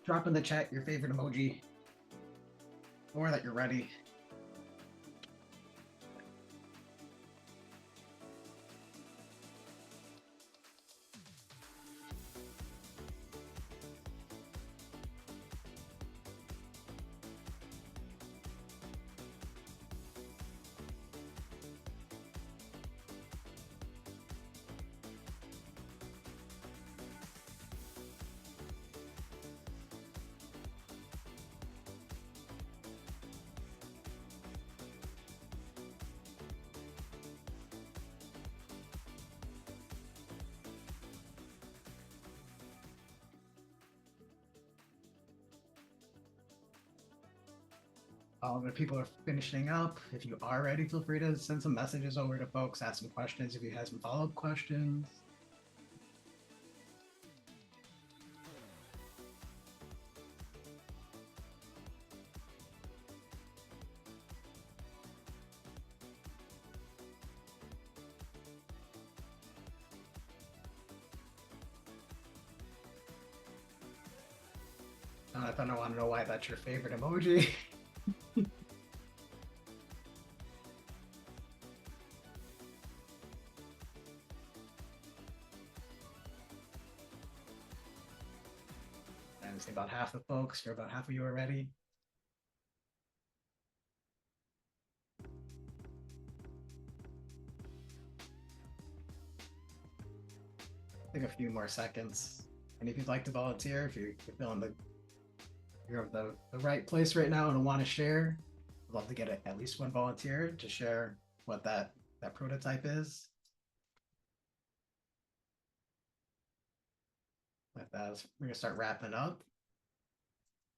drop in the chat your favorite emoji, or that you're ready. When people are finishing up, if you are ready, feel free to send some messages over to folks, ask some questions if you have some follow-up questions. I don't want to know why that's your favorite emoji. And say about half the folks, or about half of you are ready. Take a few more seconds. And if you'd like to volunteer, if you're feeling you're at the right place right now and want to share, I'd love to get at least one volunteer to share what that prototype is. With that, we're gonna start wrapping up.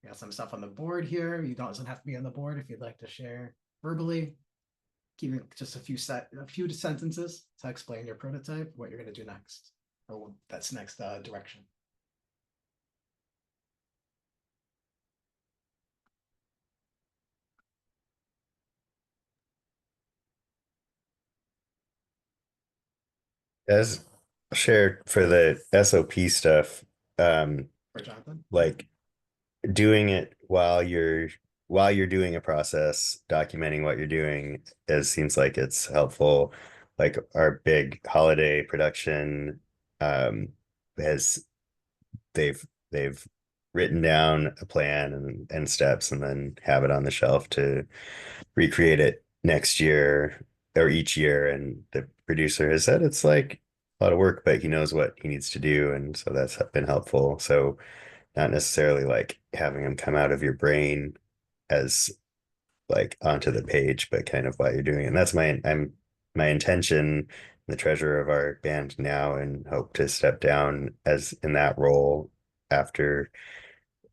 We got some stuff on the board here. You doesn't have to be on the board if you'd like to share verbally. Keeping just a few sentences to explain your prototype, what you're gonna do next, or that's next direction. As shared for the SOP stuff, For Jonathan. like doing it while you're doing a process, documenting what you're doing, seems like it's helpful. Like our big holiday production, has they've written down a plan and steps, and then have it on the shelf to recreate it next year or each year. And the producer has said it's like a lot of work, but he knows what he needs to do, and so that's been helpful. So not necessarily like having them come out of your brain as like onto the page, but kind of while you're doing it. And that's my intention, the treasurer of our band now, and hope to step down as in that role after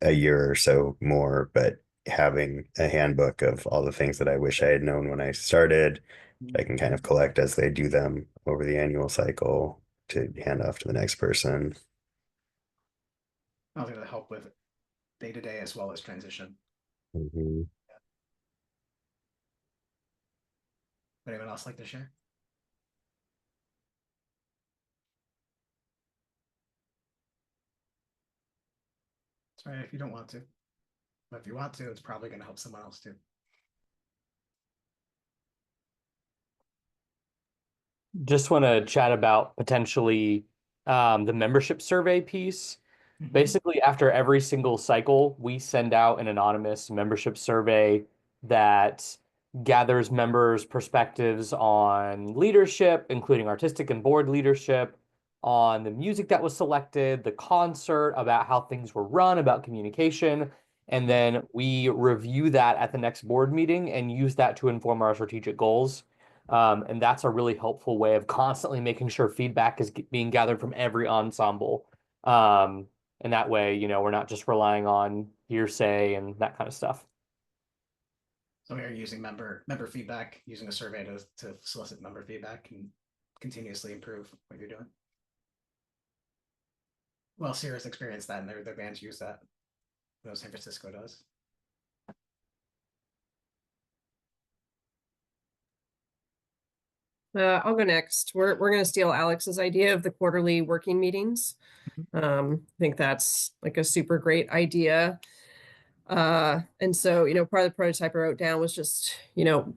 a year or so more, but having a handbook of all the things that I wish I had known when I started, I can kind of collect as they do them over the annual cycle to hand off to the next person. I was going to help with day to day as well as transition. Mm-hmm. Anyone else like to share? It's right if you don't want to, but if you want to, it's probably going to help someone else too. Just want to chat about potentially the membership survey piece. Basically, after every single cycle, we send out an anonymous membership survey that gathers members' perspectives on leadership, including artistic and board leadership, on the music that was selected, the concert, about how things were run, about communication. And then we review that at the next board meeting and use that to inform our strategic goals. And that's a really helpful way of constantly making sure feedback is being gathered from every ensemble. And that way, you know, we're not just relying on hearsay and that kind of stuff. So we are using member feedback, using a survey to solicit member feedback and continuously improve what you're doing. Well, Sierra's experienced that, and their bands use that. You know, San Francisco does. I'll go next. We're going to steal Alex's idea of the quarterly working meetings. I think that's like a super great idea. And so, you know, part of the prototype I wrote down was just, you know,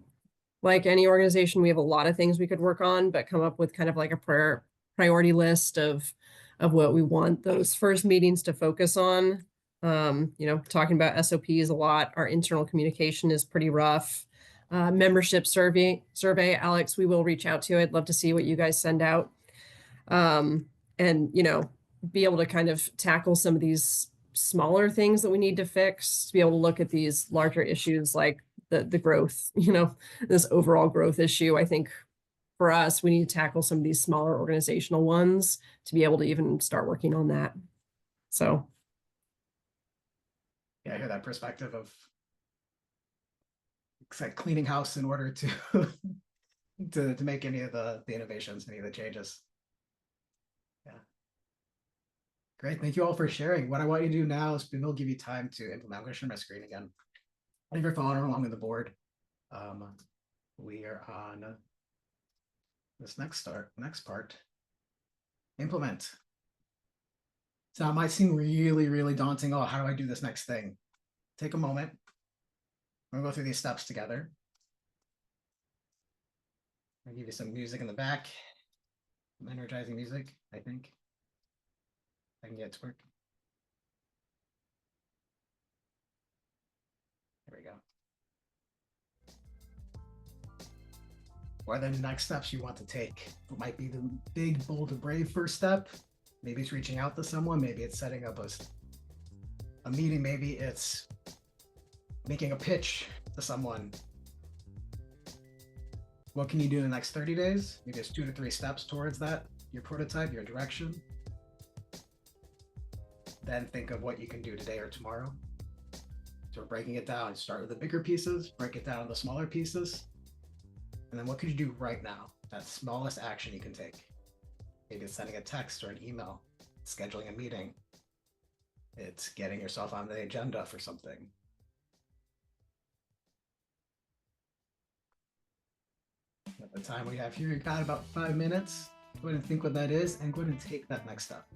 like any organization, we have a lot of things we could work on, but come up with kind of like a priority list of what we want those first meetings to focus on. You know, talking about SOPs a lot. Our internal communication is pretty rough. Membership survey, Alex, we will reach out to you. I'd love to see what you guys send out. And, you know, be able to kind of tackle some of these smaller things that we need to fix, to be able to look at these larger issues like the growth, you know, this overall growth issue. I think for us, we need to tackle some of these smaller organizational ones to be able to even start working on that. So. Yeah, I hear that perspective of it's like cleaning house in order to to make any of the innovations, any of the changes. Yeah. Great. Thank you all for sharing. What I want you to do now is we'll give you time to implement. I'm going to share my screen again. Leave your phone along with the board. We are on this next part. Implement. So it might seem really, really daunting. Oh, how do I do this next thing? Take a moment. We're gonna go through these steps together. I'll give you some music in the back. Some energizing music, I think. I can get it to work. There we go. What are the next steps you want to take? It might be the big, bold, and brave first step. Maybe it's reaching out to someone. Maybe it's setting up a meeting. Maybe it's making a pitch to someone. what can you do in the next 30 days? Maybe it's 2 to 3 steps towards that, your prototype, your direction. Then think of what you can do today or tomorrow. So we're breaking it down. Start with the bigger pieces, break it down into smaller pieces. And then what could you do right now? That smallest action you can take. Maybe it's sending a text or an email, scheduling a meeting. It's getting yourself on the agenda for something. At the time we have here, you've got about 5 minutes. Go ahead and think what that is and go ahead and take that next step.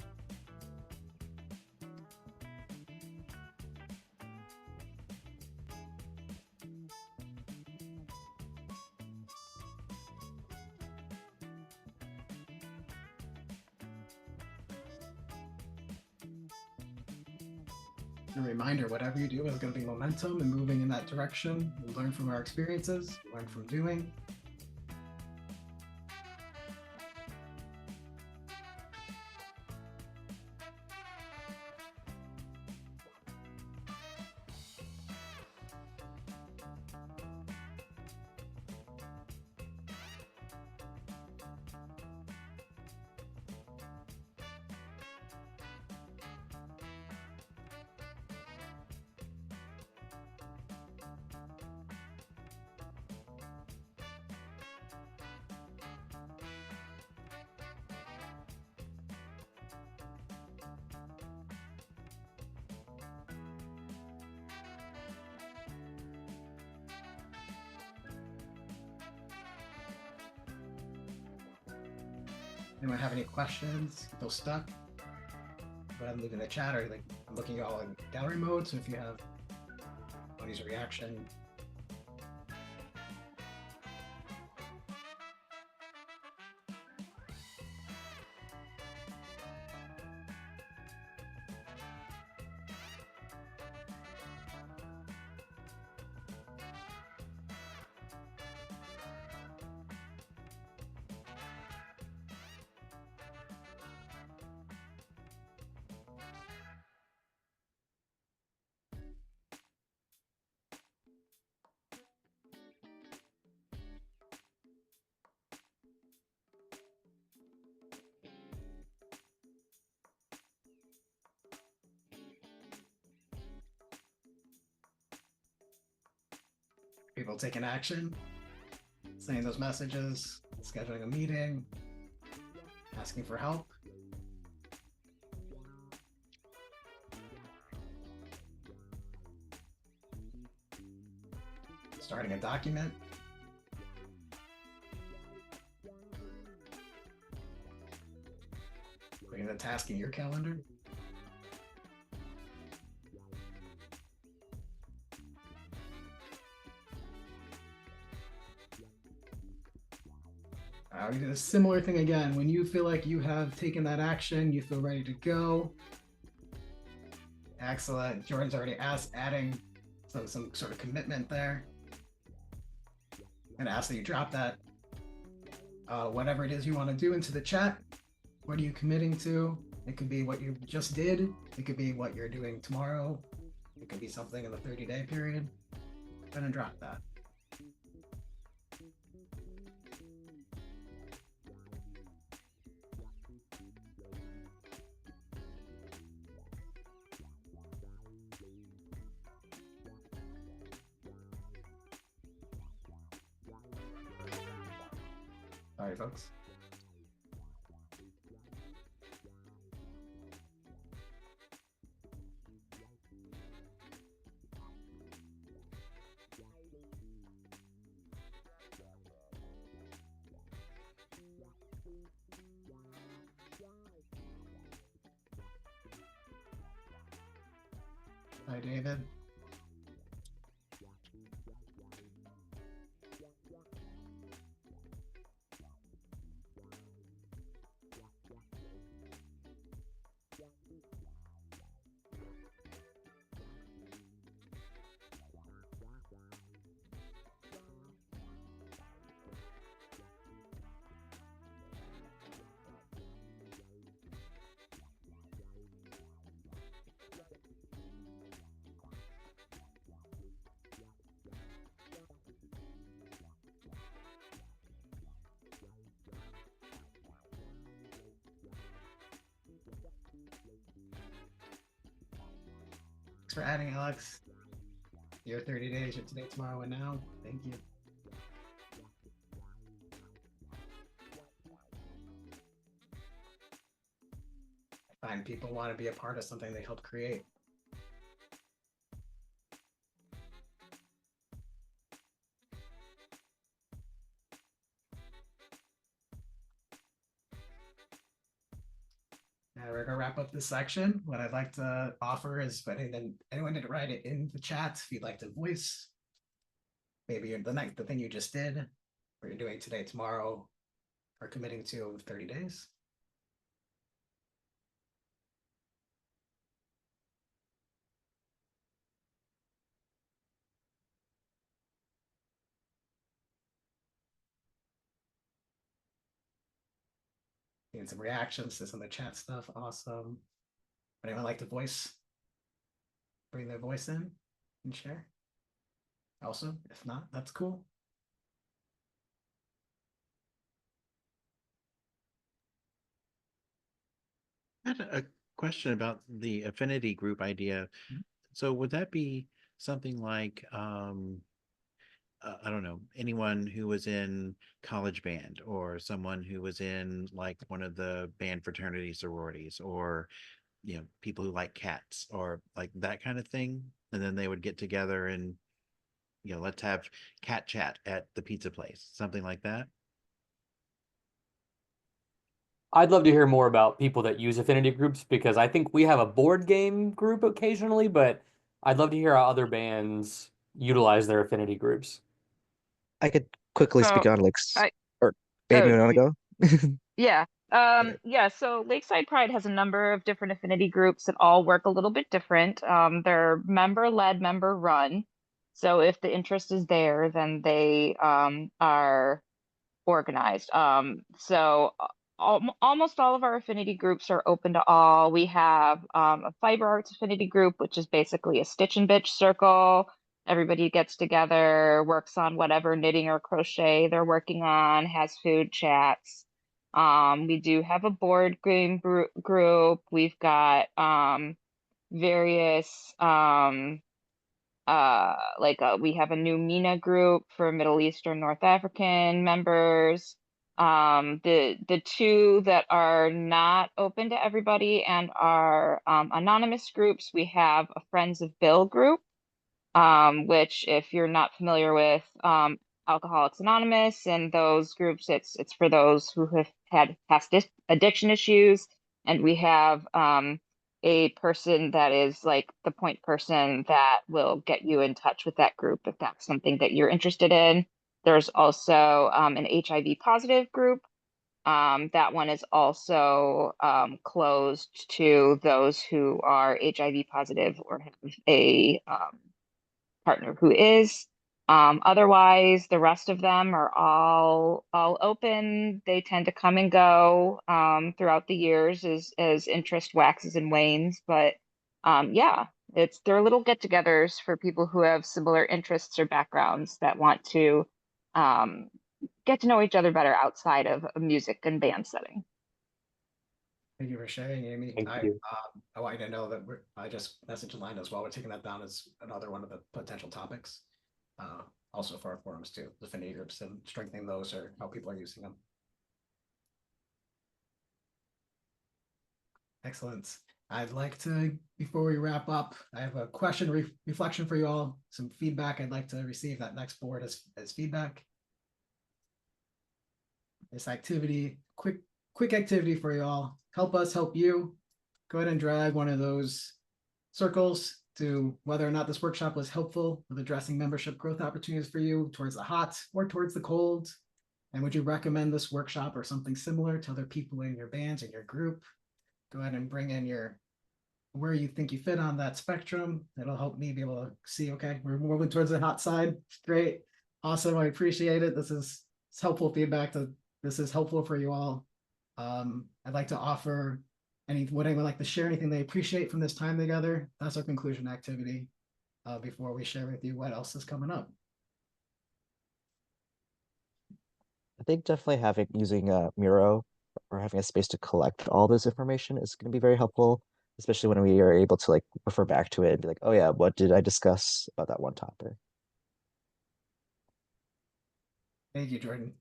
A reminder, whatever you do is going to be momentum and moving in that direction. We learn from our experiences, we learn from doing. Anyone have any questions? Feel stuck? Go ahead and leave in the chat, or like I'm looking at all in gallery mode, so if you have want to use a reaction. People taking action, sending those messages, scheduling a meeting, asking for help. Starting a document. Putting the task in your calendar. We did a similar thing again. When you feel like you have taken that action, you feel ready to go. Excellent. Jordan's already adding some sort of commitment there. I'm gonna ask that you drop that whatever it is you want to do into the chat. What are you committing to? It could be what you just did. It could be what you're doing tomorrow. It could be something in the 30-day period. Go ahead and drop that. All right, folks. Hi, David. Thanks for adding, Alex. Your 30 days, your today, tomorrow, and now. Thank you. I find people want to be a part of something they helped create. Now we're gonna wrap up this section. What I'd like to offer is, but anyone didn't write it in the chat, if you'd like to voice maybe the thing you just did, or you're doing today, tomorrow, or committing to 30 days. Getting some reactions to some of the chat stuff. Awesome. Would anyone like to bring their voice in and share? Also, if not, that's cool. I had a question about the affinity group idea. Mhm. So would that be something like, I don't know, anyone who was in college band, or someone who was in like one of the band fraternity sororities, or people who like cats, or like that kind of thing, and then they would get together and let's have cat chat at the pizza place, something like that. I'd love to hear more about people that use affinity groups, because I think we have a board game group occasionally, but I'd love to hear how other bands utilize their affinity groups. I could quickly speak So on like, I or maybe oh you want to go? yeah. Okay. Yeah, so Lakeside Pride has a number of different affinity groups that all work a little bit different. They're member-led, member-run. So if the interest is there, then they are organized. Almost all of our affinity groups are open to all. We have a fiber arts affinity group, which is basically a stitch and bitch circle. Everybody gets together, works on whatever knitting or crochet they're working on, has food chats. We do have a board game group. We've got various we have a new MENA group for Middle Eastern North African members. The two that are not open to everybody and are anonymous groups, we have a Friends of Bill group, which if you're not familiar with Alcoholics Anonymous and those groups, it's for those who have had past addiction issues. And we have a person that is like the point person that will get you in touch with that group if that's something that you're interested in. There's also an HIV positive group. That one is also closed to those who are HIV positive or have a partner who is. Otherwise, the rest of them are all open. They tend to come and go throughout the years as interest waxes and wanes. But yeah, they're little get-togethers for people who have similar interests or backgrounds that want to um, get to know each other better outside of a music and band setting. Thank you for sharing, Amy. Thank you. I want you to know that I just messaged Line as well. We're taking that down as another one of the potential topics. Also for our forums too, the affinity groups and strengthening those, or how people are using them. Excellent. I'd like to, before we wrap up, I have a question reflection for you all, some feedback I'd like to receive that next board as feedback. This activity, quick activity for you all. Help us help you. Go ahead and drag one of those circles to whether or not this workshop was helpful with addressing membership growth opportunities for you towards the hot or towards the cold. And would you recommend this workshop or something similar to other people in your bands and your group? Go ahead and bring in where you think you fit on that spectrum. That'll help me be able to see, okay, we're moving towards the hot side. Great. Awesome. I appreciate it. It's helpful feedback. This is helpful for you all. I'd like to offer would anyone like to share anything they appreciate from this time together? That's our conclusion activity. Before we share with you what else is coming up. I think definitely using Miro or having a space to collect all this information is going to be very helpful. especially when we are able to like refer back to it and be like, oh yeah, what did I discuss about that one topic? Thank you, Jordan.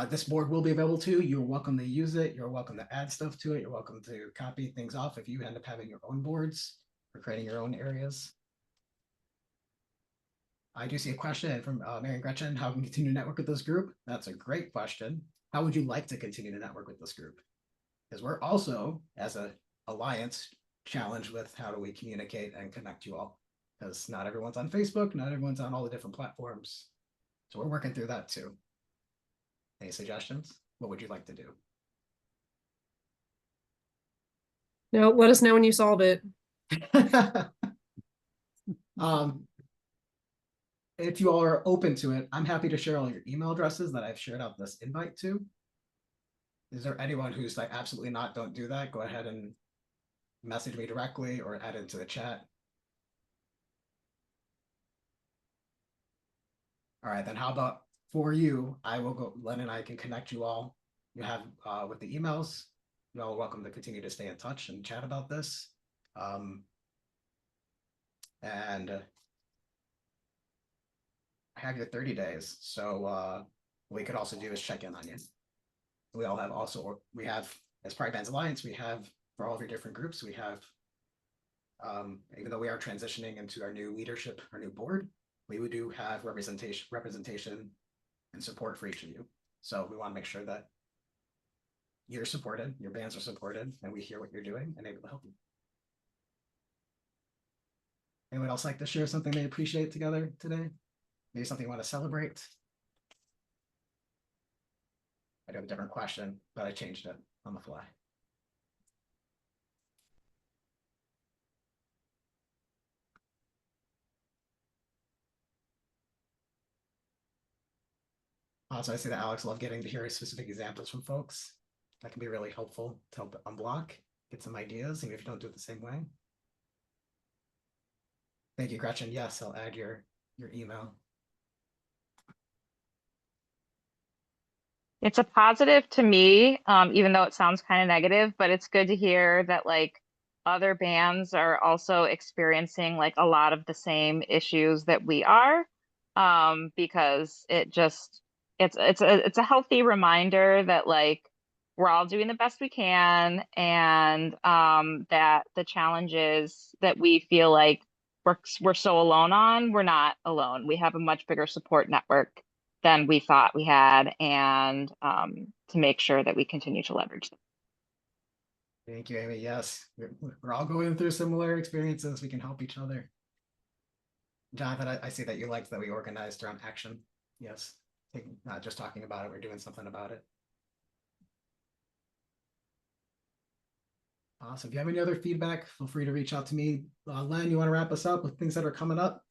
This board will be available to you. You're welcome to use it. You're welcome to add stuff to it. You're welcome to copy things off if you end up having your own boards or creating your own areas. I do see a question from Mary and Gretchen. How can we continue to network with this group? That's a great question. How would you like to continue to network with this group? Because we're also, as an alliance, challenged with how do we communicate and connect you all. Because not everyone's on Facebook, not everyone's on all the different platforms. So we're working through that too. Any suggestions? What would you like to do? No, let us know when you solve it. If you all are open to it, I'm happy to share all your email addresses that I've shared out this invite to. Is there anyone who's like, absolutely not, don't do that? Go ahead and message me directly or add it into the chat. All right, then how about for you, I will go, Len and I can connect you all. You have with the emails, you're all welcome to continue to stay in touch and chat about this. And I have your 30 days. So what we could also do is check in on you. We all have also, we have, as Pride Bands Alliance, we have for all of your different groups, we have, even though we are transitioning into our new leadership, our new board, we do have representation and support for each of you. So we want to make sure that you're supported, your bands are supported, and we hear what you're doing and able to help you. Anyone else like to share something they appreciate together today? Maybe something you want to celebrate? I do have a different question, but I changed it on the fly. Also, I see that Alex loved getting to hear specific examples from folks. That can be really helpful to help unblock, get some ideas, even if you don't do it the same way. Thank you, Gretchen. Yes, I'll add your email. It's a positive to me, even though it sounds kind of negative, but it's good to hear that like other bands are also experiencing like a lot of the same issues that we are, because it's a healthy reminder that like we're all doing the best we can, and that the challenges that we feel like we're so alone on, we're not alone. We have a much bigger support network than we thought we had, and to make sure that we continue to leverage them. Thank you, Amy. Yes, we're all going through similar experiences. We can help each other. Jonathan, I see that you liked that we organized around action. Yes, not just talking about it, we're doing something about it. Awesome. If you have any other feedback, feel free to reach out to me. Len, you want to wrap us up with things that are coming up?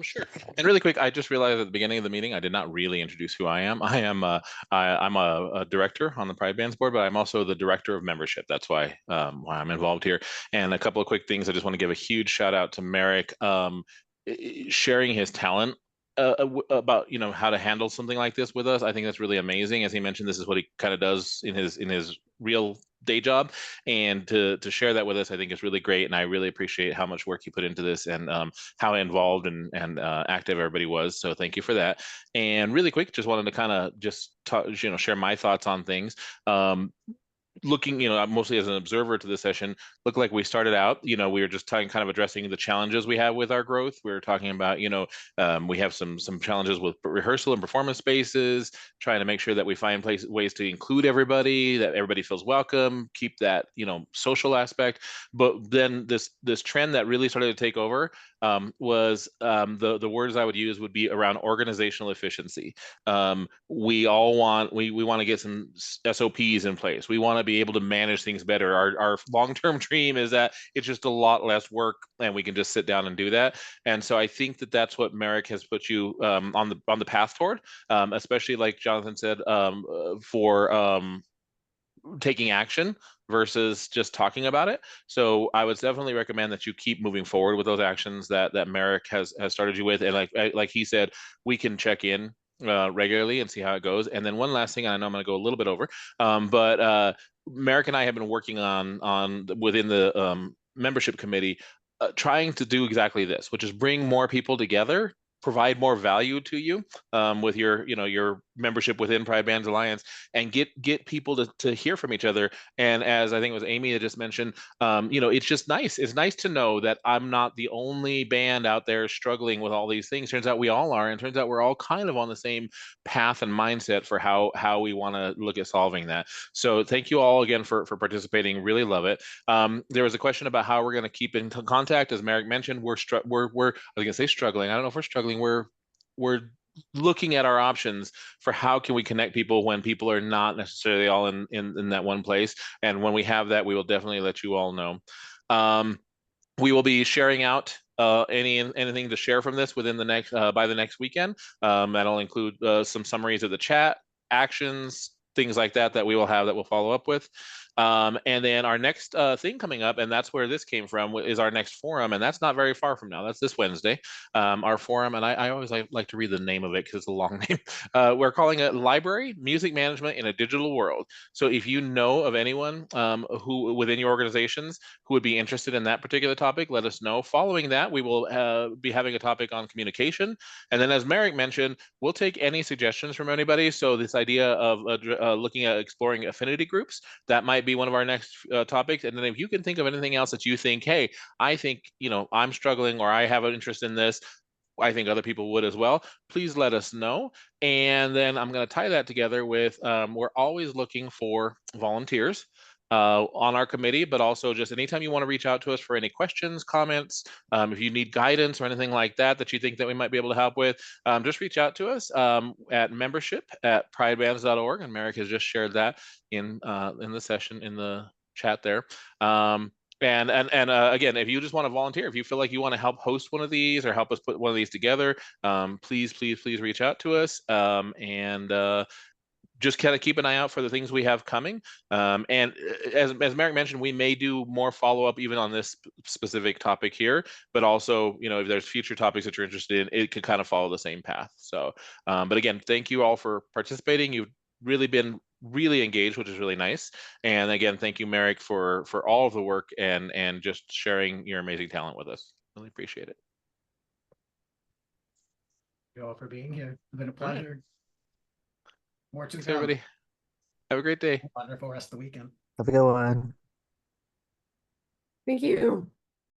Sure. And really quick, I just realized at the beginning of the meeting, I did not really introduce who I am. I'm a director on the Pride Bands board, but I'm also the director of membership. That's why I'm involved here. And a couple of quick things. I just want to give a huge shout out to Merrick, sharing his talent about how to handle something like this with us. I think that's really amazing. As he mentioned, this is what he kind of does in his real day job, and to share that with us, I think is really great. And I really appreciate how much work you put into this, and how involved and active everybody was. So thank you for that. And really quick, just wanted to kind of just talk, share my thoughts on things. Looking, mostly as an observer to the session, looked like we started out, we were just kind of addressing the challenges we have with our growth. We were talking about, we have some challenges with rehearsal and performance spaces, trying to make sure that we find ways to include everybody, that everybody feels welcome, keep that, social aspect. But then this trend that really started to take over was the words I would use would be around organizational efficiency. We want to get some SOPs in place. We want to be able to manage things better. Our long-term dream is that it's just a lot less work and we can just sit down and do that. And so I think that that's what Merrick has put you on the path toward, especially like Jonathan said, for taking action versus just talking about it. So I would definitely recommend that you keep moving forward with those actions that Merrick has started you with. And like he said, we can check in regularly and see how it goes. And then one last thing, and I know I'm going to go a little bit over, but Merrick and I have been working on within the membership committee, trying to do exactly this, which is bring more people together, provide more value to you with your your membership within Pride Bands Alliance, and get people to hear from each other. And as I think it was Amy that just mentioned, it's just nice. It's nice to know that I'm not the only band out there struggling with all these things. Turns out we all are, and turns out we're all kind of on the same path and mindset for how we want to look at solving that. So thank you all again for participating. Really love it. There was a question about how we're going to keep in contact. As Merrick mentioned, we're I was going to say struggling. I don't know if we're struggling. We're looking at our options for how can we connect people when people are not necessarily all in that one place. And when we have that, we will definitely let you all know. We will be sharing out anything to share from this within the next by the next weekend. That'll include some summaries of the chat, actions, things like that we will have that we'll follow up with. And then our next thing coming up, and that's where this came from, is our next forum, and that's not very far from now. That's this Wednesday. Our forum, and I always like to read the name of it because it's a long name. We're calling it Library Music Management in a Digital World. So if you know of anyone who within your organizations who would be interested in that particular topic, let us know. Following that, we will be having a topic on communication. And then as Merrick mentioned, we'll take any suggestions from anybody. So this idea of looking at exploring affinity groups, that might be one of our next topics. And then if you can think of anything else that you think, hey, I think, I'm struggling or I have an interest in this, I think other people would as well, please let us know. And then I'm going to tie that together with, we're always looking for volunteers on our committee, but also just anytime you want to reach out to us for any questions, comments, if you need guidance or anything like that you think that we might be able to help with, just reach out to us at membership@pridebands.org. And Merrick has just shared that in the session in the chat there. And again, if you just want to volunteer, if you feel like you want to help host one of these or help us put one of these together, please reach out to us. Just kind of keep an eye out for the things we have coming. And as Merrick mentioned, we may do more follow-up even on this specific topic here, but also, if there's future topics that you're interested in, it could kind of follow the same path. So, but again, thank you all for participating. You've really been really engaged, which is really nice. And again, thank you, Merrick, for all of the work and just sharing your amazing talent with us. Really appreciate it. Thank you all for being here. It's been a pleasure. More to Thanks, come. everybody. Have a great day. Wonderful rest of the weekend. Have a good one. Thank you.